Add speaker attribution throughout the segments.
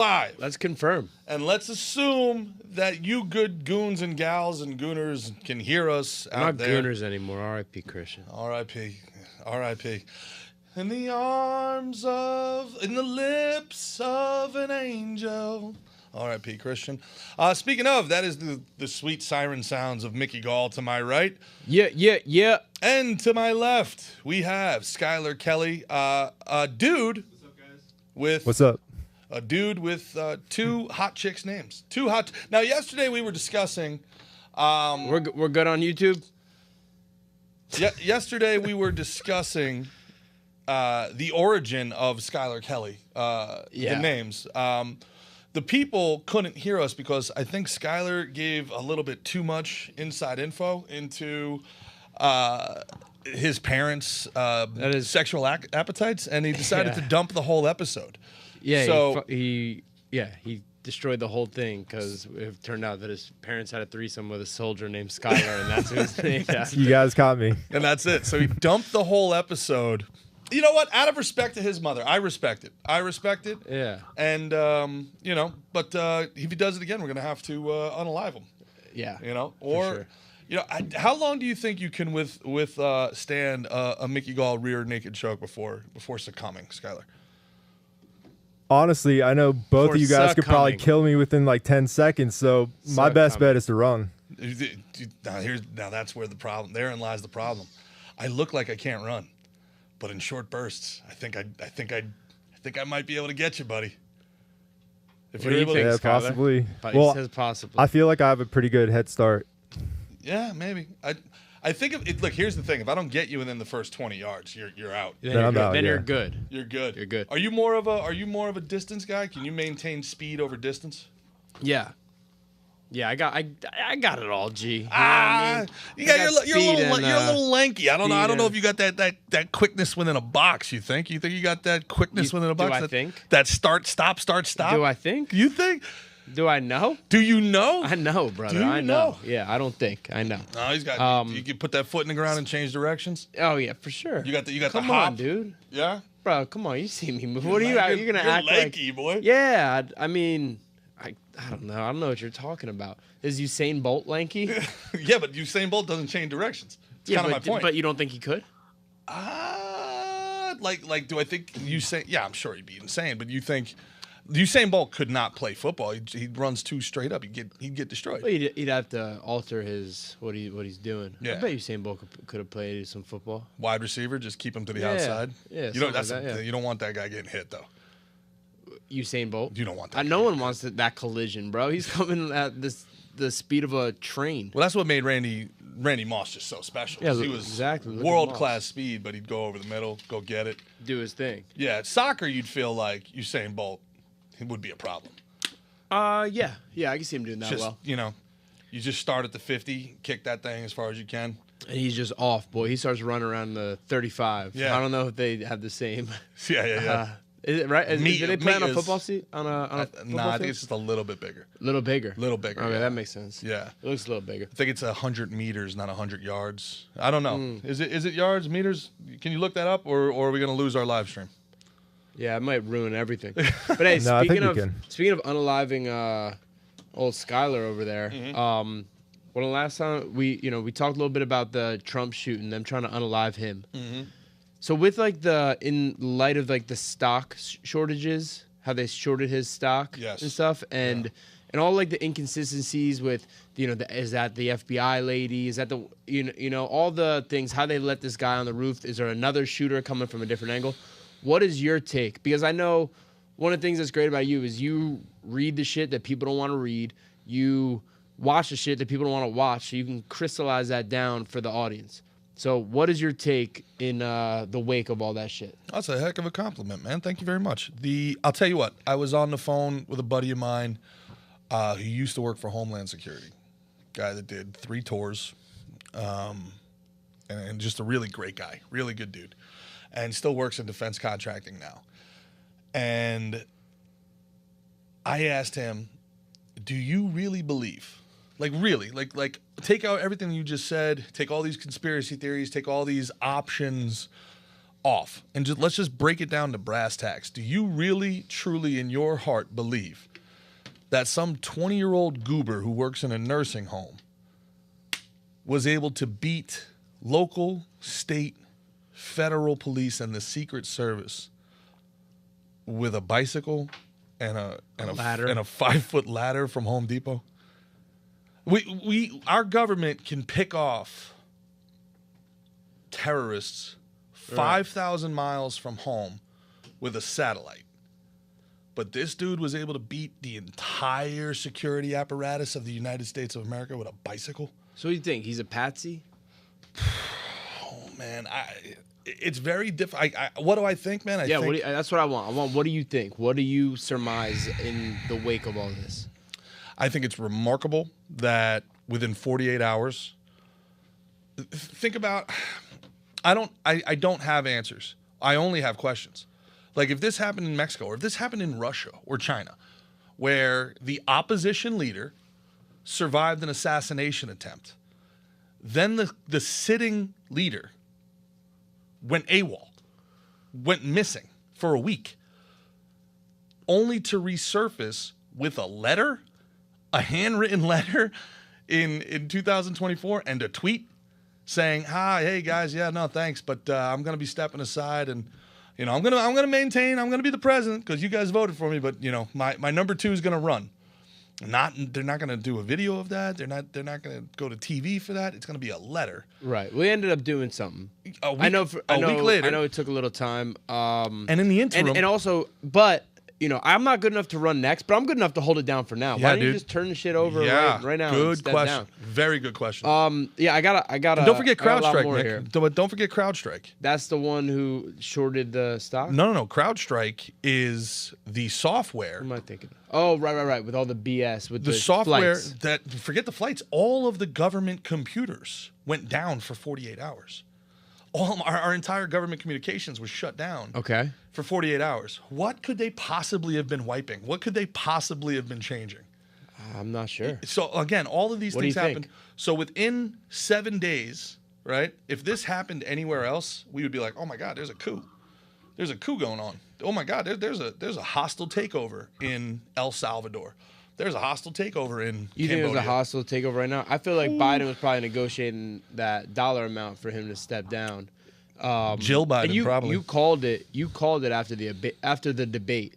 Speaker 1: live.
Speaker 2: Let's confirm.
Speaker 1: And let's assume that you good goons and gals and gooners can hear us
Speaker 2: We're
Speaker 1: out
Speaker 2: not
Speaker 1: there.
Speaker 2: gooners anymore. R.I.P. Christian.
Speaker 1: R.I.P. R.I.P. In the in the lips of an angel. R.I.P. Christian. Speaking of, that is the sweet siren sounds of Mickey Gall to my right.
Speaker 2: Yeah.
Speaker 1: And to my left, we have Skylar Kelly, a dude.
Speaker 3: What's up, guys?
Speaker 1: With
Speaker 4: What's up?
Speaker 1: A dude with two hot chicks' names. Now, yesterday we were discussing.
Speaker 2: We're good on YouTube.
Speaker 1: Yesterday we were discussing the origin of Skylar Kelly. The names. The people couldn't hear us because I think Skylar gave a little bit too much inside info into his parents' sexual appetites, and he decided to dump the whole episode.
Speaker 2: Yeah,
Speaker 1: so
Speaker 2: he destroyed the whole thing because it turned out that his parents had a threesome with a soldier named Skylar, and that's who his name is.
Speaker 4: You guys caught me.
Speaker 1: And that's it. So he dumped the whole episode. You know what? Out of respect to his mother, I respect it.
Speaker 2: Yeah.
Speaker 1: And, but if he does it again, we're going to have to unalive him.
Speaker 2: Yeah.
Speaker 1: Or,
Speaker 2: sure.
Speaker 1: How long do you think you can withstand a Mickey Gall rear naked choke before succumbing, Skylar?
Speaker 4: Honestly, I know both of you guys could probably kill me within like 10 seconds, so my best bet is to run.
Speaker 1: Now that's where the problem. Therein lies the problem. I look like I can't run, but in short bursts, I think I might be able to get you, buddy. If
Speaker 2: What do you think,
Speaker 4: yeah,
Speaker 2: Skylar?
Speaker 4: possibly.
Speaker 2: He
Speaker 4: Well,
Speaker 2: says possibly.
Speaker 4: I feel like I have a pretty good head start.
Speaker 1: Yeah, maybe. I think look, here's the thing. If I don't get you within the first 20 yards, you're out.
Speaker 4: Then I'm out,
Speaker 2: You're
Speaker 4: yeah.
Speaker 2: good.
Speaker 1: You're good.
Speaker 2: You're good.
Speaker 1: Are you more of a distance guy? Can you maintain speed over distance?
Speaker 2: Yeah. Yeah, I got it all, G. You know what
Speaker 1: Ah,
Speaker 2: I mean?
Speaker 1: you're a little lanky. I don't know if you got that quickness within a box. You think you got that quickness within a box?
Speaker 2: Do I think?
Speaker 1: That start stop.
Speaker 2: Do I think?
Speaker 1: You think?
Speaker 2: Do I know?
Speaker 1: Do you know?
Speaker 2: I know, brother.
Speaker 1: Do you
Speaker 2: I know. Yeah, I don't think. I know.
Speaker 1: No, he's got. You can put that foot in the ground and change directions.
Speaker 2: Oh yeah, for sure.
Speaker 1: You got the
Speaker 2: Come
Speaker 1: hop,
Speaker 2: on, dude.
Speaker 1: Yeah,
Speaker 2: Bro, come on. You see me move. What are you gonna act
Speaker 1: lanky,
Speaker 2: like?
Speaker 1: boy.
Speaker 2: Yeah, I mean, I don't know. I don't know what you're talking about. Is Usain Bolt lanky?
Speaker 1: Yeah, but Usain Bolt doesn't change directions. It's kind of my point.
Speaker 2: But you don't think he could?
Speaker 1: Like, do I think Usain? Yeah, I'm sure he'd be insane. But you think Usain Bolt could not play football? He runs too straight up. He'd get destroyed.
Speaker 2: Well, he'd have to alter what he's doing.
Speaker 1: Yeah.
Speaker 2: I bet Usain Bolt could have played some football.
Speaker 1: Wide receiver, just keep him to the outside.
Speaker 2: Yeah,
Speaker 1: you don't.
Speaker 2: something
Speaker 1: You don't want that guy getting hit though.
Speaker 2: Usain Bolt.
Speaker 1: You don't want that.
Speaker 2: No one wants that collision, bro. He's coming at the speed of a train.
Speaker 1: Well, that's what made Randy Moss just so special.
Speaker 2: Yeah,
Speaker 1: he was
Speaker 2: exactly.
Speaker 1: world class speed, but he'd go over the middle, go get it,
Speaker 2: Do his thing.
Speaker 1: Yeah, at soccer, you'd feel like Usain Bolt would be a problem.
Speaker 2: Yeah, I can see him doing that
Speaker 1: Just
Speaker 2: well.
Speaker 1: You just start at the 50, kick that thing as far as you can.
Speaker 2: And he's just off, boy. He starts running around the 35.
Speaker 1: Yeah.
Speaker 2: I don't know if they have the same.
Speaker 1: Yeah.
Speaker 2: Is it right? Do they play on a football seat? On a football
Speaker 1: Nah, I think
Speaker 2: field?
Speaker 1: it's just a little bit bigger.
Speaker 2: Little bigger.
Speaker 1: Okay,
Speaker 2: Yeah. That makes sense.
Speaker 1: Yeah.
Speaker 2: It looks a little bigger.
Speaker 1: I think it's 100 meters, not 100 yards. I don't know.
Speaker 2: Hmm.
Speaker 1: Is it yards, meters? Can you look that up, or are we going to lose our live stream?
Speaker 2: Yeah, it might ruin everything. But hey,
Speaker 4: No, I think we can.
Speaker 2: speaking of unaliving old Skylar over there,
Speaker 1: Mm-hmm.
Speaker 2: when the last time we talked a little bit about the Trump shooting, them trying to unalive him.
Speaker 1: Mm-hmm.
Speaker 2: So with in light of the stock shortages, how they shorted his stock
Speaker 1: Yes.
Speaker 2: and stuff, and all the inconsistencies with is that the FBI lady, is that the all the things, how they let this guy on the roof, is there another shooter coming from a different angle? What is your take? Because I know one of the things that's great about you is you read the shit that people don't want to read. You watch the shit that people don't want to watch, so you can crystallize that down for the audience. So what is your take in the wake of all that shit?
Speaker 1: That's a heck of a compliment, man. Thank you very much. I'll tell you what. I was on the phone with a buddy of mine who used to work for Homeland Security. Guy that did 3 tours, and just a really great guy, really good dude, and still works in defense contracting now. And I asked him, "Do you really believe?" Like take out everything you just said, take all these conspiracy theories, take all these options off, and let's just break it down to brass tacks. Do you really, truly, in your heart, believe that some 20-year-old goober who works in a nursing home was able to beat local, state, federal police and the Secret Service with a bicycle and a
Speaker 2: ladder
Speaker 1: and a 5-foot ladder from Home Depot? Our government can pick off terrorists 5,000 miles from home with a satellite. But this dude was able to beat the entire security apparatus of the United States of America with a bicycle.
Speaker 2: So what do you think? He's a patsy?
Speaker 1: Oh, man. It's very different. What do I think, man?
Speaker 2: That's what I want. What do you think? What do you surmise in the wake of all this?
Speaker 1: I think it's remarkable that within 48 hours, think about, I don't have answers. I only have questions. Like if this happened in Mexico or if this happened in Russia or China, where the opposition leader survived an assassination attempt, then the sitting leader went AWOL, went missing for a week, only to resurface with a letter, a handwritten letter in 2024 and a tweet saying, "Hi, hey guys, yeah, no, thanks, but I'm gonna be stepping aside, and I'm gonna maintain, I'm gonna be the president because you guys voted for me, but my number 2 is gonna run." They're not gonna do a video of that. They're not gonna go to TV for that. It's gonna be a letter.
Speaker 2: Right. We ended up doing something.
Speaker 1: A week later.
Speaker 2: I know it took a little time.
Speaker 1: And in the interim,
Speaker 2: and also, but. I'm not good enough to run next, but I'm good enough to hold it down for now. Why don't you just turn the shit over right now?
Speaker 1: Good question. Very good question.
Speaker 2: I gotta.
Speaker 1: And don't forget CrowdStrike, Nick. Don't forget CrowdStrike.
Speaker 2: That's the one who shorted the stock?
Speaker 1: No. CrowdStrike is the software.
Speaker 2: What am I thinking? Oh, right. With all the BS with the
Speaker 1: software
Speaker 2: flights.
Speaker 1: Forget the flights. All of the government computers went down for 48 hours. All our entire government communications was shut down.
Speaker 2: Okay.
Speaker 1: For 48 hours. What could they possibly have been wiping? What could they possibly have been changing?
Speaker 2: I'm not sure.
Speaker 1: So again, all of these things happened.
Speaker 2: Think?
Speaker 1: So within 7 days, right? If this happened anywhere else, we would be like, "Oh my God, there's a coup. There's a coup going on. Oh my God, there's a hostile takeover in El Salvador. There's a hostile takeover in
Speaker 2: You
Speaker 1: Cambodia.
Speaker 2: think there's a hostile takeover right now? I feel like Biden was probably negotiating that dollar amount for him to step down.
Speaker 1: Jill Biden, probably.
Speaker 2: You called it. You called it after the debate.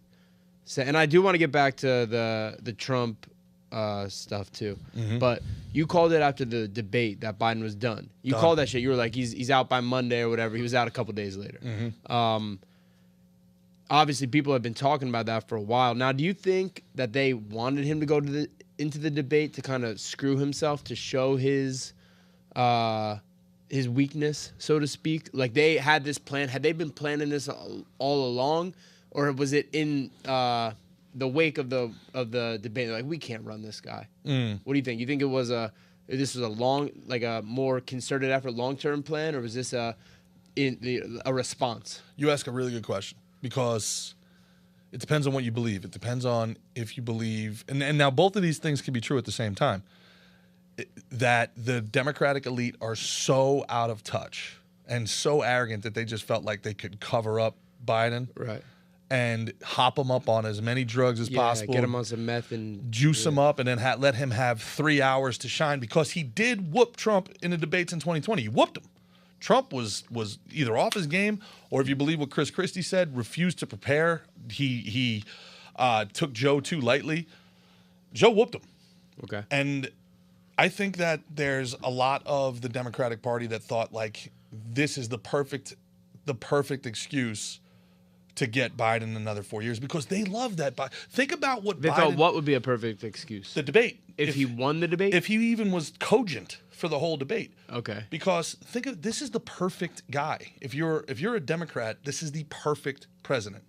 Speaker 2: So, and I do want to get back to the Trump stuff too. Mm-hmm. But you called it after the debate that Biden was done. You called that shit. You were like, he's out by Monday or whatever. He was out a couple days later. Mm-hmm. Obviously, people have been talking about that for a while. Now, do you think that they wanted him to go into the debate to kind of screw himself to show his weakness, so to speak? Like they had this plan. Had they been planning this all along, or was it in the wake of the debate? They're like, we can't run this guy. What do you think? You think this was a more concerted effort, long-term plan, or was this a response?
Speaker 1: You ask a really good question because it depends on what you believe. It depends on if you believe, and now both of these things can be true at the same time. That the Democratic elite are so out of touch and so arrogant that they just felt like they could cover up Biden,
Speaker 2: right,
Speaker 1: and hop him up on as many drugs as possible,
Speaker 2: get him on some meth and
Speaker 1: juice him up, and then let him have 3 hours to shine because he did whoop Trump in the debates in 2020. He whooped him. Trump was either off his game or, if you believe what Chris Christie said, refused to prepare. He took Joe too lightly. Joe whooped him.
Speaker 2: Okay,
Speaker 1: and I think that there's a lot of the Democratic Party that thought like this is the perfect excuse to get Biden another 4 years because they love that. Think about what
Speaker 2: they thought. What would be a perfect excuse?
Speaker 1: The debate.
Speaker 2: If he won the debate?
Speaker 1: If he even was cogent for the whole debate.
Speaker 2: Okay.
Speaker 1: Because think of this is the perfect guy. If you're a Democrat, this is the perfect president.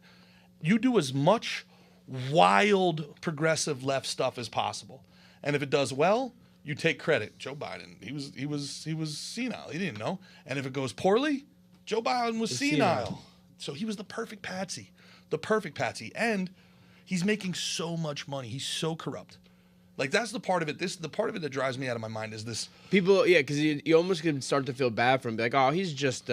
Speaker 1: You do as much wild progressive left stuff as possible, and if it does well, you take credit. Joe Biden, he was senile. He didn't know. And if it goes poorly, Joe Biden was senile. So he was the perfect patsy. And he's making so much money. He's so corrupt. Like that's the part of it. The part of it that drives me out of my mind is this.
Speaker 2: People, because you almost can start to feel bad for him. Be like, oh, he's just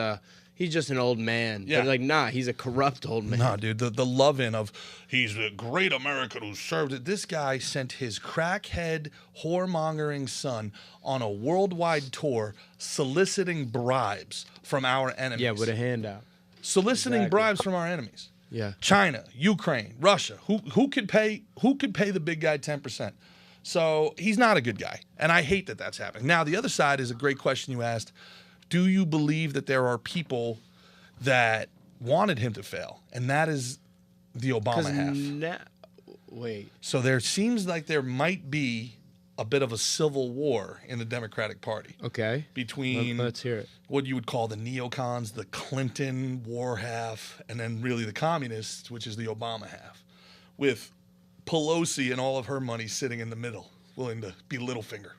Speaker 2: he's just an old man.
Speaker 1: Yeah.
Speaker 2: But like, nah, he's a corrupt old man.
Speaker 1: Nah, dude, the love-in of he's a great American who served it. This guy sent his crackhead, whoremongering son on a worldwide tour soliciting bribes from our enemies.
Speaker 2: Yeah, with a handout.
Speaker 1: Soliciting bribes from our enemies.
Speaker 2: Yeah.
Speaker 1: China, Ukraine, Russia. Who could pay the big guy 10%? So he's not a good guy, and I hate that that's happening. Now, the other side is a great question you asked. Do you believe that there are people that wanted him to fail? And that is the Obama half.
Speaker 2: Wait.
Speaker 1: So there seems like there might be a bit of a civil war in the Democratic Party.
Speaker 2: Okay.
Speaker 1: Between
Speaker 2: let's hear it.
Speaker 1: What you would call the neocons, the Clinton war half, and then really the communists, which is the Obama half, with Pelosi and all of her money sitting in the middle, willing to be Littlefinger.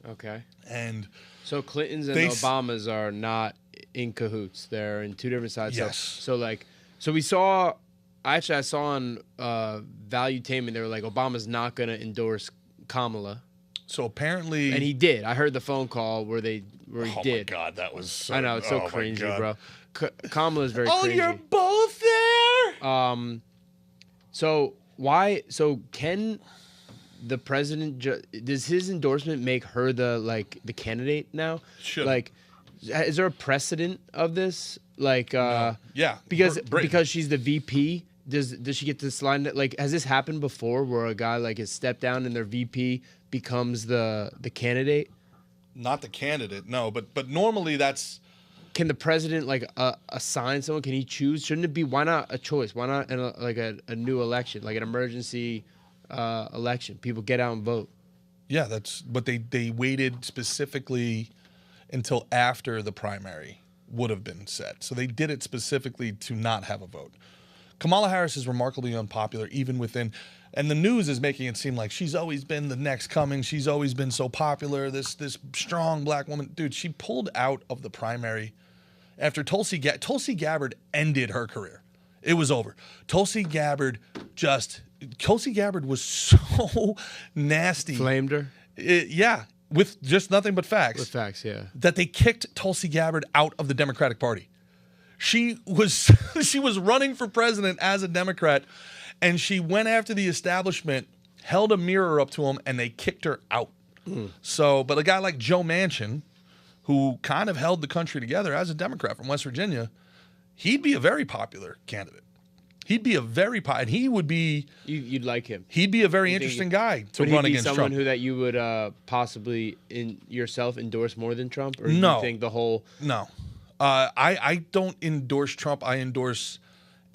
Speaker 2: Okay.
Speaker 1: And
Speaker 2: so Clintons and Obamas are not in cahoots. They're in two different sides.
Speaker 1: Yes.
Speaker 2: So we saw. Actually, I saw on Valuetainment they were like Obama's not going to endorse Kamala.
Speaker 1: So apparently,
Speaker 2: and he did. I heard the phone call where he did.
Speaker 1: Oh my God, that was so.
Speaker 2: I know it's so cringy, bro. Kamala's very.
Speaker 1: Oh,
Speaker 2: cringy.
Speaker 1: You're both there.
Speaker 2: So why? So can the president does his endorsement make her the candidate now?
Speaker 1: Should.
Speaker 2: Like, is there a precedent of this? Like,
Speaker 1: no. Yeah,
Speaker 2: because she's the VP. Does she get to slide? Like, has this happened before where a guy like has stepped down and their VP becomes the candidate?
Speaker 1: Not the candidate, no. But normally that's.
Speaker 2: Can the president assign someone? Can he choose? Shouldn't it be? Why not a choice? Why not a new election, like an emergency election? People get out and vote.
Speaker 1: Yeah, but they waited specifically until after the primary would have been set. So they did it specifically to not have a vote. Kamala Harris is remarkably unpopular even within, and the news is making it seem like she's always been the next coming. She's always been so popular, this strong black woman. Dude, she pulled out of the primary after Tulsi Gabbard ended her career. It was over. Tulsi Gabbard was so nasty.
Speaker 2: Flamed her?
Speaker 1: Yeah, with just nothing but facts.
Speaker 2: With facts, yeah.
Speaker 1: That they kicked Tulsi Gabbard out of the Democratic Party. She was running for president as a Democrat, and she went after the establishment, held a mirror up to them, and they kicked her out. So, but a guy like Joe Manchin, who kind of held the country together as a Democrat from West Virginia, he'd be a very popular candidate. He'd be a very and he would be.
Speaker 2: You'd like him.
Speaker 1: He'd be a very interesting guy to run against Trump.
Speaker 2: Someone who that you would possibly yourself endorse more than Trump, or
Speaker 1: no,
Speaker 2: do you think the whole
Speaker 1: no. I don't endorse Trump. I endorse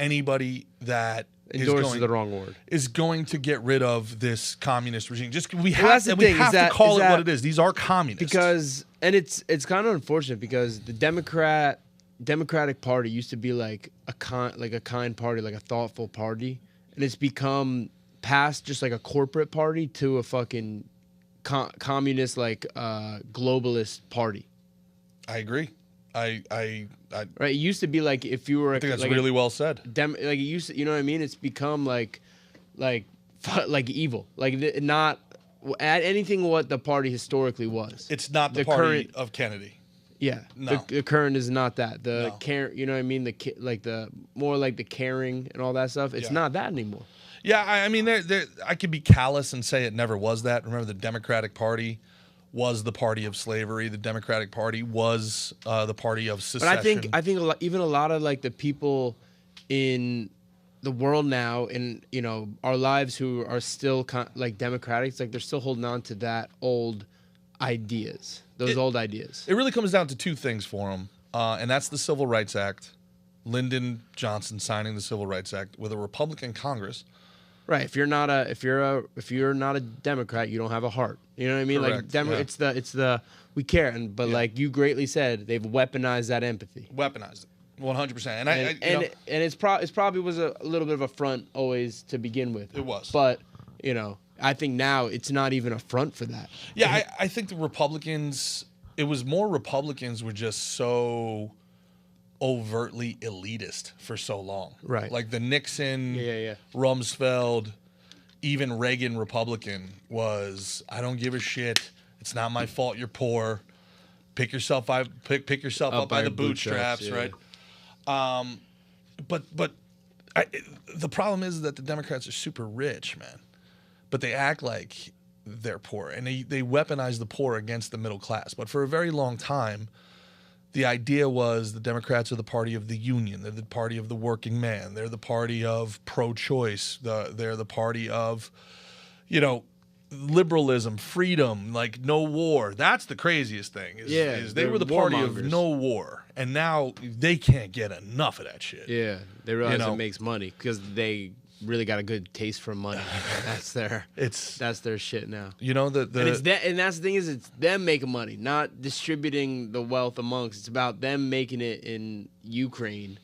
Speaker 1: anybody that
Speaker 2: endorse the wrong word
Speaker 1: is going to get rid of this communist regime. We have to call it what it is. These are communists.
Speaker 2: Because it's kind of unfortunate because the Democratic Party used to be like a kind party, like a thoughtful party, and it's become past just like a corporate party to a fucking communist globalist party.
Speaker 1: I agree.
Speaker 2: Right. It used to be like if you were.
Speaker 1: I think that's really well said.
Speaker 2: It used to, you know what I mean? It's become like evil. Not at anything what the party historically was.
Speaker 1: It's not the party current, of Kennedy.
Speaker 2: Yeah. No. The current is not that. Care. You know what I mean? The more like the caring and all that stuff. It's not that anymore.
Speaker 1: Yeah. I mean, I could be callous and say it never was that. Remember, the Democratic Party was the party of slavery. The Democratic Party was the party of secession.
Speaker 2: But I think even a lot of like the people in the world now, in our lives, who are still like Democratic, it's like they're still holding on to that old ideas. Old ideas.
Speaker 1: It really comes down to two things for them, and that's the Civil Rights Act, Lyndon Johnson signing the Civil Rights Act with a Republican Congress.
Speaker 2: Right. If you're not a Democrat, you don't have a heart. You know what I mean?
Speaker 1: Correct.
Speaker 2: Like it's the we care, but like you greatly said, they've weaponized that empathy.
Speaker 1: Weaponized it, 100%.
Speaker 2: And it's probably was a little bit of a front always to begin with.
Speaker 1: It was.
Speaker 2: But I think now it's not even a front for that.
Speaker 1: Yeah, I think the Republicans. It was more Republicans were just so overtly elitist for so long.
Speaker 2: Right.
Speaker 1: Like the Nixon, Rumsfeld, even Reagan Republican was, I don't give a shit. It's not my fault you're poor. Pick yourself up by the bootstraps, right? But the problem is that the Democrats are super rich, man. But they act like they're poor, and they weaponize the poor against the middle class. But for a very long time, the idea was the Democrats are the party of the union. They're the party of the working man. They're the party of pro-choice. They're the party of, liberalism, freedom, like no war. That's the craziest thing. Is they were the party of no war, and now they can't get enough of that shit.
Speaker 2: Yeah, they realize it makes money because they really got a good taste for money. That's their shit now.
Speaker 1: And
Speaker 2: that's the thing is it's them making money, not distributing the wealth amongst. It's about them making it in Ukraine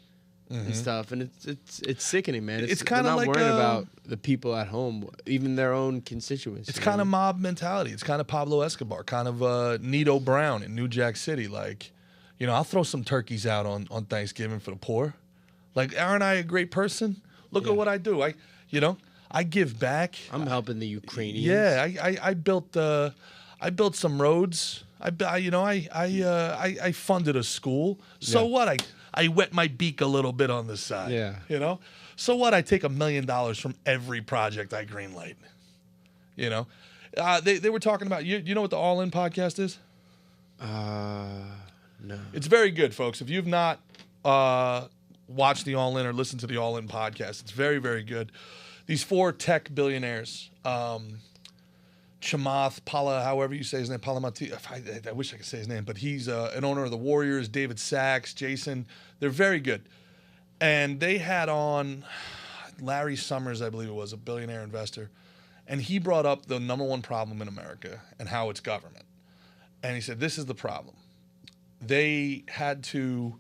Speaker 2: and stuff, and it's sickening, man.
Speaker 1: It's kind of like
Speaker 2: worrying about the people at home, even their own constituents.
Speaker 1: It's kind of mob mentality. It's kind of Pablo Escobar, kind of Nito Brown in New Jack City. Like, I'll throw some turkeys out on Thanksgiving for the poor. Like, aren't I a great person? Look at what I do. I give back.
Speaker 2: I'm helping the Ukrainians.
Speaker 1: Yeah, I built some roads. I funded a school. So what? I wet my beak a little bit on the side.
Speaker 2: Yeah.
Speaker 1: So what? I take $1 million from every project I greenlight. They were talking about you know what the All In podcast is?
Speaker 2: No.
Speaker 1: It's very good, folks. If you've not watch the All In or listen to the All In podcast. It's very, very good. These 4 tech billionaires, Chamath Pala, however you say his name, Palamati. I wish I could say his name, but he's an owner of the Warriors. David Sachs, Jason, they're very good. And they had on Larry Summers, I believe it was, a billionaire investor, and he brought up the number one problem in America and how it's government. And he said, this is the problem. They had to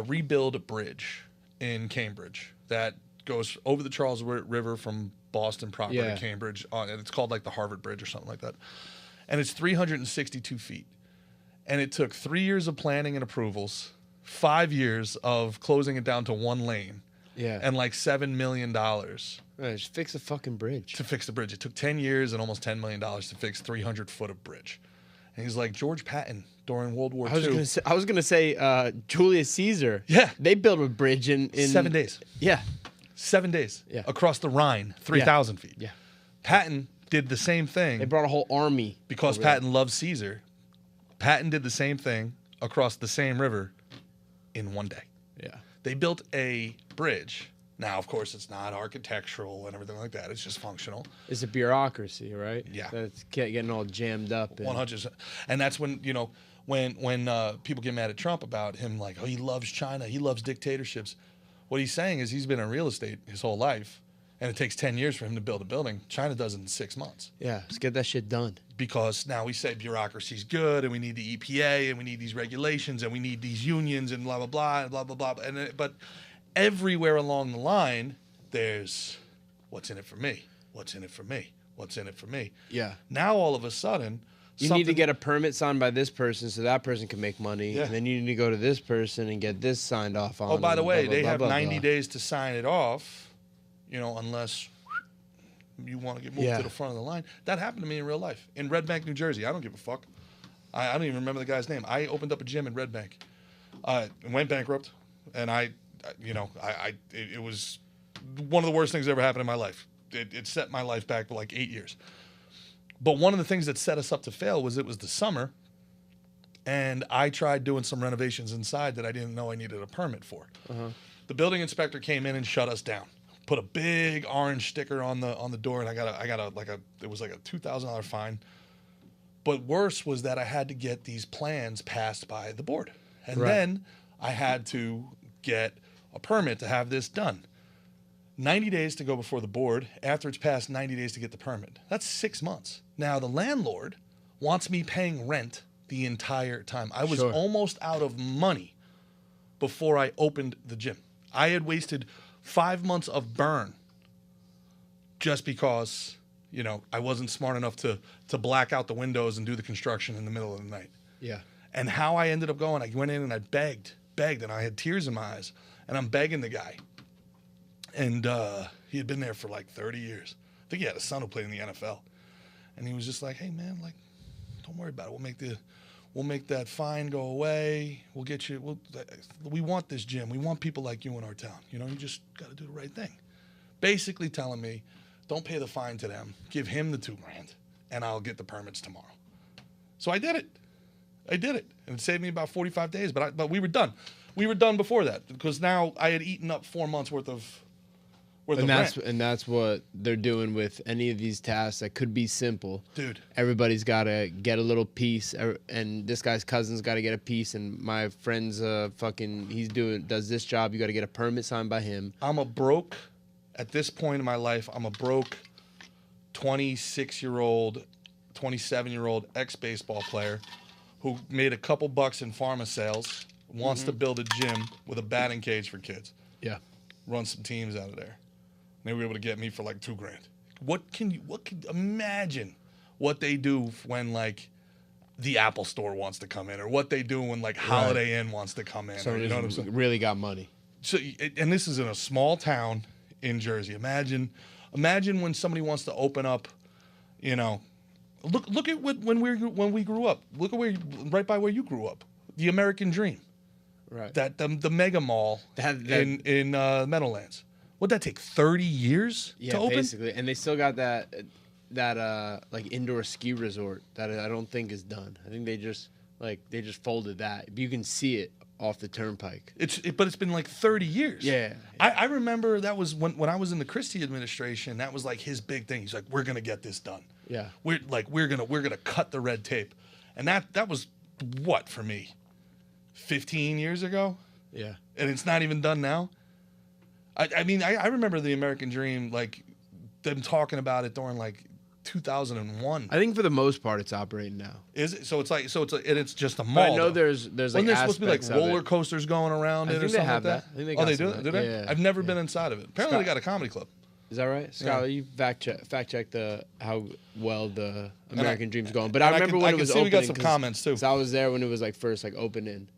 Speaker 1: rebuild a bridge in Cambridge that goes over the Charles River from Boston proper to Cambridge. And it's called like the Harvard Bridge or something like that. And it's 362 feet. And it took 3 years of planning and approvals, 5 years of closing it down to 1 lane.
Speaker 2: Yeah.
Speaker 1: And like $7 million.
Speaker 2: Right, just fix a fucking bridge.
Speaker 1: To fix the bridge. It took 10 years and almost $10 million to fix 300 foot of bridge. And he's like, George Patton during World War II.
Speaker 2: I was gonna say Julius Caesar.
Speaker 1: Yeah.
Speaker 2: They built a bridge in
Speaker 1: 7 days.
Speaker 2: Yeah.
Speaker 1: 7 days.
Speaker 2: Yeah.
Speaker 1: Across the Rhine, 3,000 feet.
Speaker 2: Yeah.
Speaker 1: Patton did the same thing.
Speaker 2: They brought a whole army.
Speaker 1: Because Patton loved Caesar. Patton did the same thing across the same river in 1 day.
Speaker 2: Yeah.
Speaker 1: They built a bridge. Now, of course, it's not architectural and everything like that. It's just functional.
Speaker 2: It's a bureaucracy, right?
Speaker 1: Yeah.
Speaker 2: That's getting all jammed up.
Speaker 1: 100%. And that's when, when people get mad at Trump about him, like, oh, he loves China. He loves dictatorships. What he's saying is he's been in real estate his whole life, and it takes 10 years for him to build a building. China does it in 6 months.
Speaker 2: Yeah, let's get that shit done.
Speaker 1: Because now we say bureaucracy's good, and we need the EPA, and we need these regulations, and we need these unions, and blah, blah, blah, and blah, blah, blah. But everywhere along the line, there's what's in it for me? What's in it for me? What's in it for me?
Speaker 2: Yeah.
Speaker 1: Now, all of a sudden,
Speaker 2: you need to get a permit signed by this person so that person can make money. Yeah. And then you need to go to this person and get this signed off on.
Speaker 1: Oh, by the way,
Speaker 2: blah, blah,
Speaker 1: they
Speaker 2: blah,
Speaker 1: have
Speaker 2: blah,
Speaker 1: 90
Speaker 2: blah.
Speaker 1: days to sign it off, unless you want to get moved to the front of the line. That happened to me in real life. In Red Bank, New Jersey. I don't give a fuck. I don't even remember the guy's name. I opened up a gym in Red Bank. It went bankrupt, and it was one of the worst things that ever happened in my life. It set my life back for like 8 years. But one of the things that set us up to fail was it was the summer, and I tried doing some renovations inside that I didn't know I needed a permit for. Uh-huh. The building inspector came in and shut us down. Put a big orange sticker on the door, and it was like a $2,000 fine. But worse was that I had to get these plans passed by the board, and then I had to get a permit to have this done. 90 days to go before the board. After it's passed, 90 days to get the permit. That's 6 months. Now, the landlord wants me paying rent the entire time. I was almost out of money before I opened the gym. I had wasted 5 months of burn just because, I wasn't smart enough to black out the windows and do the construction in the middle of the night.
Speaker 2: Yeah.
Speaker 1: And how I ended up going, I went in and I begged, and I had tears in my eyes. And I'm begging the guy. And he had been there for like 30 years. I think he had a son who played in the NFL. And he was just like, hey, man, like, don't worry about it. We'll make that fine go away. We'll get you. We want this gym. We want people like you in our town. You know, you just got to do the right thing. Basically telling me, don't pay the fine to them. Give him the $2,000, and I'll get the permits tomorrow. So I did it. And it saved me about 45 days. But we were done. We were done before that because now I had eaten up 4 months worth of rent.
Speaker 2: And that's what they're doing with any of these tasks that could be simple.
Speaker 1: Dude.
Speaker 2: Everybody's got to get a little piece, and this guy's cousin's got to get a piece, and my friend's does this job. You got to get a permit signed by him.
Speaker 1: At this point in my life, I'm a broke 26-year-old, 27-year-old ex-baseball player who made a couple bucks in pharma sales, wants to build a gym with a batting cage for kids.
Speaker 2: Yeah.
Speaker 1: Run some teams out of there. They were able to get me for like $2,000. What can imagine what they do when like the Apple Store wants to come in, or what they do when like Holiday Inn wants to come in.
Speaker 2: So
Speaker 1: you know what I'm saying?
Speaker 2: Really got money.
Speaker 1: So, and this is in a small town in Jersey. Imagine when somebody wants to open up, you know, look at when we grew up. Look at right by where you grew up, the American Dream.
Speaker 2: Right.
Speaker 1: That the mega mall in Meadowlands. Would that take 30 years to open? Yeah,
Speaker 2: basically. And they still got that like indoor ski resort that I don't think is done. I think they just folded that. You can see it off the turnpike.
Speaker 1: But it's been like 30 years.
Speaker 2: Yeah.
Speaker 1: I remember that was when I was in the Christie administration. That was like his big thing. He's like, we're gonna get this done.
Speaker 2: Yeah.
Speaker 1: We're gonna cut the red tape, and that was what for me, 15 years ago.
Speaker 2: Yeah.
Speaker 1: And it's not even done now. I mean, I remember the American Dream, like them talking about it during like 2001.
Speaker 2: I think for the most part it's operating now.
Speaker 1: Is it? So it's just a mall.
Speaker 2: But I know there's like
Speaker 1: Wasn't there supposed to be like roller coasters going around it or something like that?
Speaker 2: I think they
Speaker 1: got
Speaker 2: they
Speaker 1: do it? Did they?
Speaker 2: Yeah.
Speaker 1: I've never been inside of it. Apparently they got a comedy club.
Speaker 2: Is that right? Skylar, you fact check how well the American Dream's going. But I remember when it was opening.
Speaker 1: We got some comments too.
Speaker 2: I was there when it was like first like opening.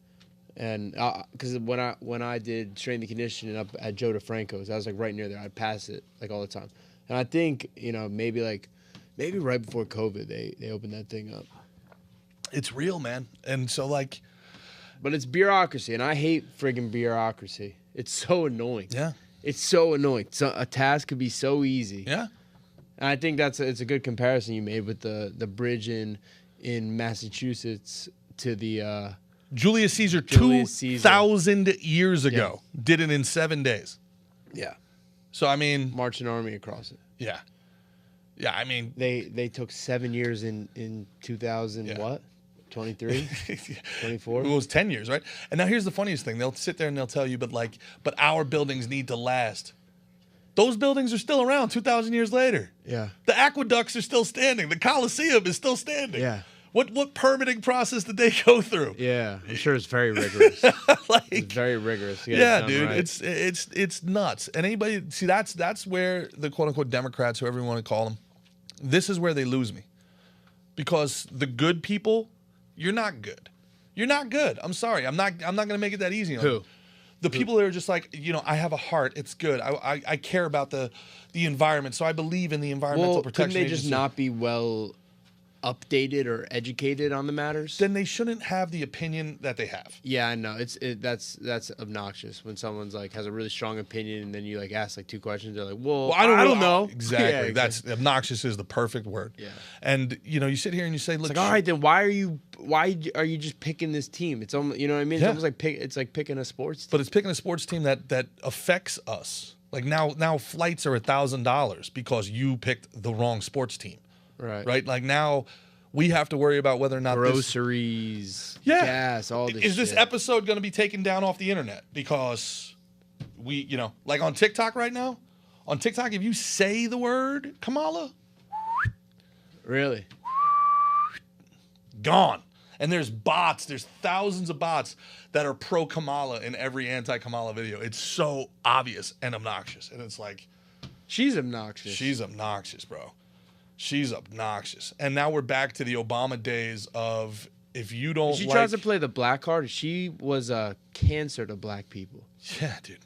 Speaker 2: And because when I did strength and conditioning up at Joe DeFranco's, I was like right near there. I'd pass it like all the time. And I think, you know, maybe right before COVID they opened that thing up.
Speaker 1: It's real, man. And so like,
Speaker 2: but it's bureaucracy, and I hate friggin' bureaucracy. It's so annoying.
Speaker 1: Yeah.
Speaker 2: It's so annoying. So a task could be so easy.
Speaker 1: Yeah.
Speaker 2: And I think it's a good comparison you made with the bridge in Massachusetts to the
Speaker 1: Julius Caesar 2,000 years ago did it in 7 days.
Speaker 2: Yeah.
Speaker 1: So I mean,
Speaker 2: march an army across it.
Speaker 1: Yeah. Yeah, I mean,
Speaker 2: they took 7 years in 2000 what? 23? 24?
Speaker 1: It was 10 years, right? And now here's the funniest thing. They'll sit there and they'll tell you, but our buildings need to last. Those buildings are still around 2,000 years later.
Speaker 2: Yeah.
Speaker 1: The aqueducts are still standing. The Coliseum is still standing.
Speaker 2: Yeah.
Speaker 1: What permitting process did they go through?
Speaker 2: Yeah, I'm sure it's very rigorous. It's very rigorous.
Speaker 1: Yeah, dude, right. It's nuts. And anybody see that's where the quote unquote Democrats, whoever you want to call them, this is where they lose me, because the good people, you're not good. You're not good. I'm sorry. I'm not gonna make it that easy on you. The people that are just like, you know, I have a heart. It's good. I care about the environment, so I believe in the environmental protection.
Speaker 2: Couldn't they just not be well updated or educated on the matters?
Speaker 1: Then they shouldn't have the opinion that they have.
Speaker 2: Yeah, I know. That's obnoxious when someone's like has a really strong opinion and then you like ask like 2 questions. They're like, well I don't know.
Speaker 1: Exactly.
Speaker 2: Yeah, exactly.
Speaker 1: That's obnoxious is the perfect word.
Speaker 2: Yeah.
Speaker 1: And you know, you sit here and you say, look,
Speaker 2: it's like, all right, then why are you just picking this team? It's almost, you know what I mean? It's almost like picking a sports team.
Speaker 1: But it's picking a sports team that affects us. Like now flights are $1,000 because you picked the wrong sports team. Right? Like now we have to worry about whether or not
Speaker 2: groceries, gas, all this shit.
Speaker 1: Is this episode going to be taken down off the internet? Because we, you know, like on TikTok right now, if you say the word Kamala,
Speaker 2: really?
Speaker 1: Gone. And there's thousands of bots that are pro Kamala in every anti-Kamala video. It's so obvious and obnoxious. And it's like,
Speaker 2: she's obnoxious.
Speaker 1: She's obnoxious, bro. She's obnoxious. And now we're back to the Obama days of if you don't
Speaker 2: She tries to play the black card. She was a cancer to black people.
Speaker 1: Yeah, dude.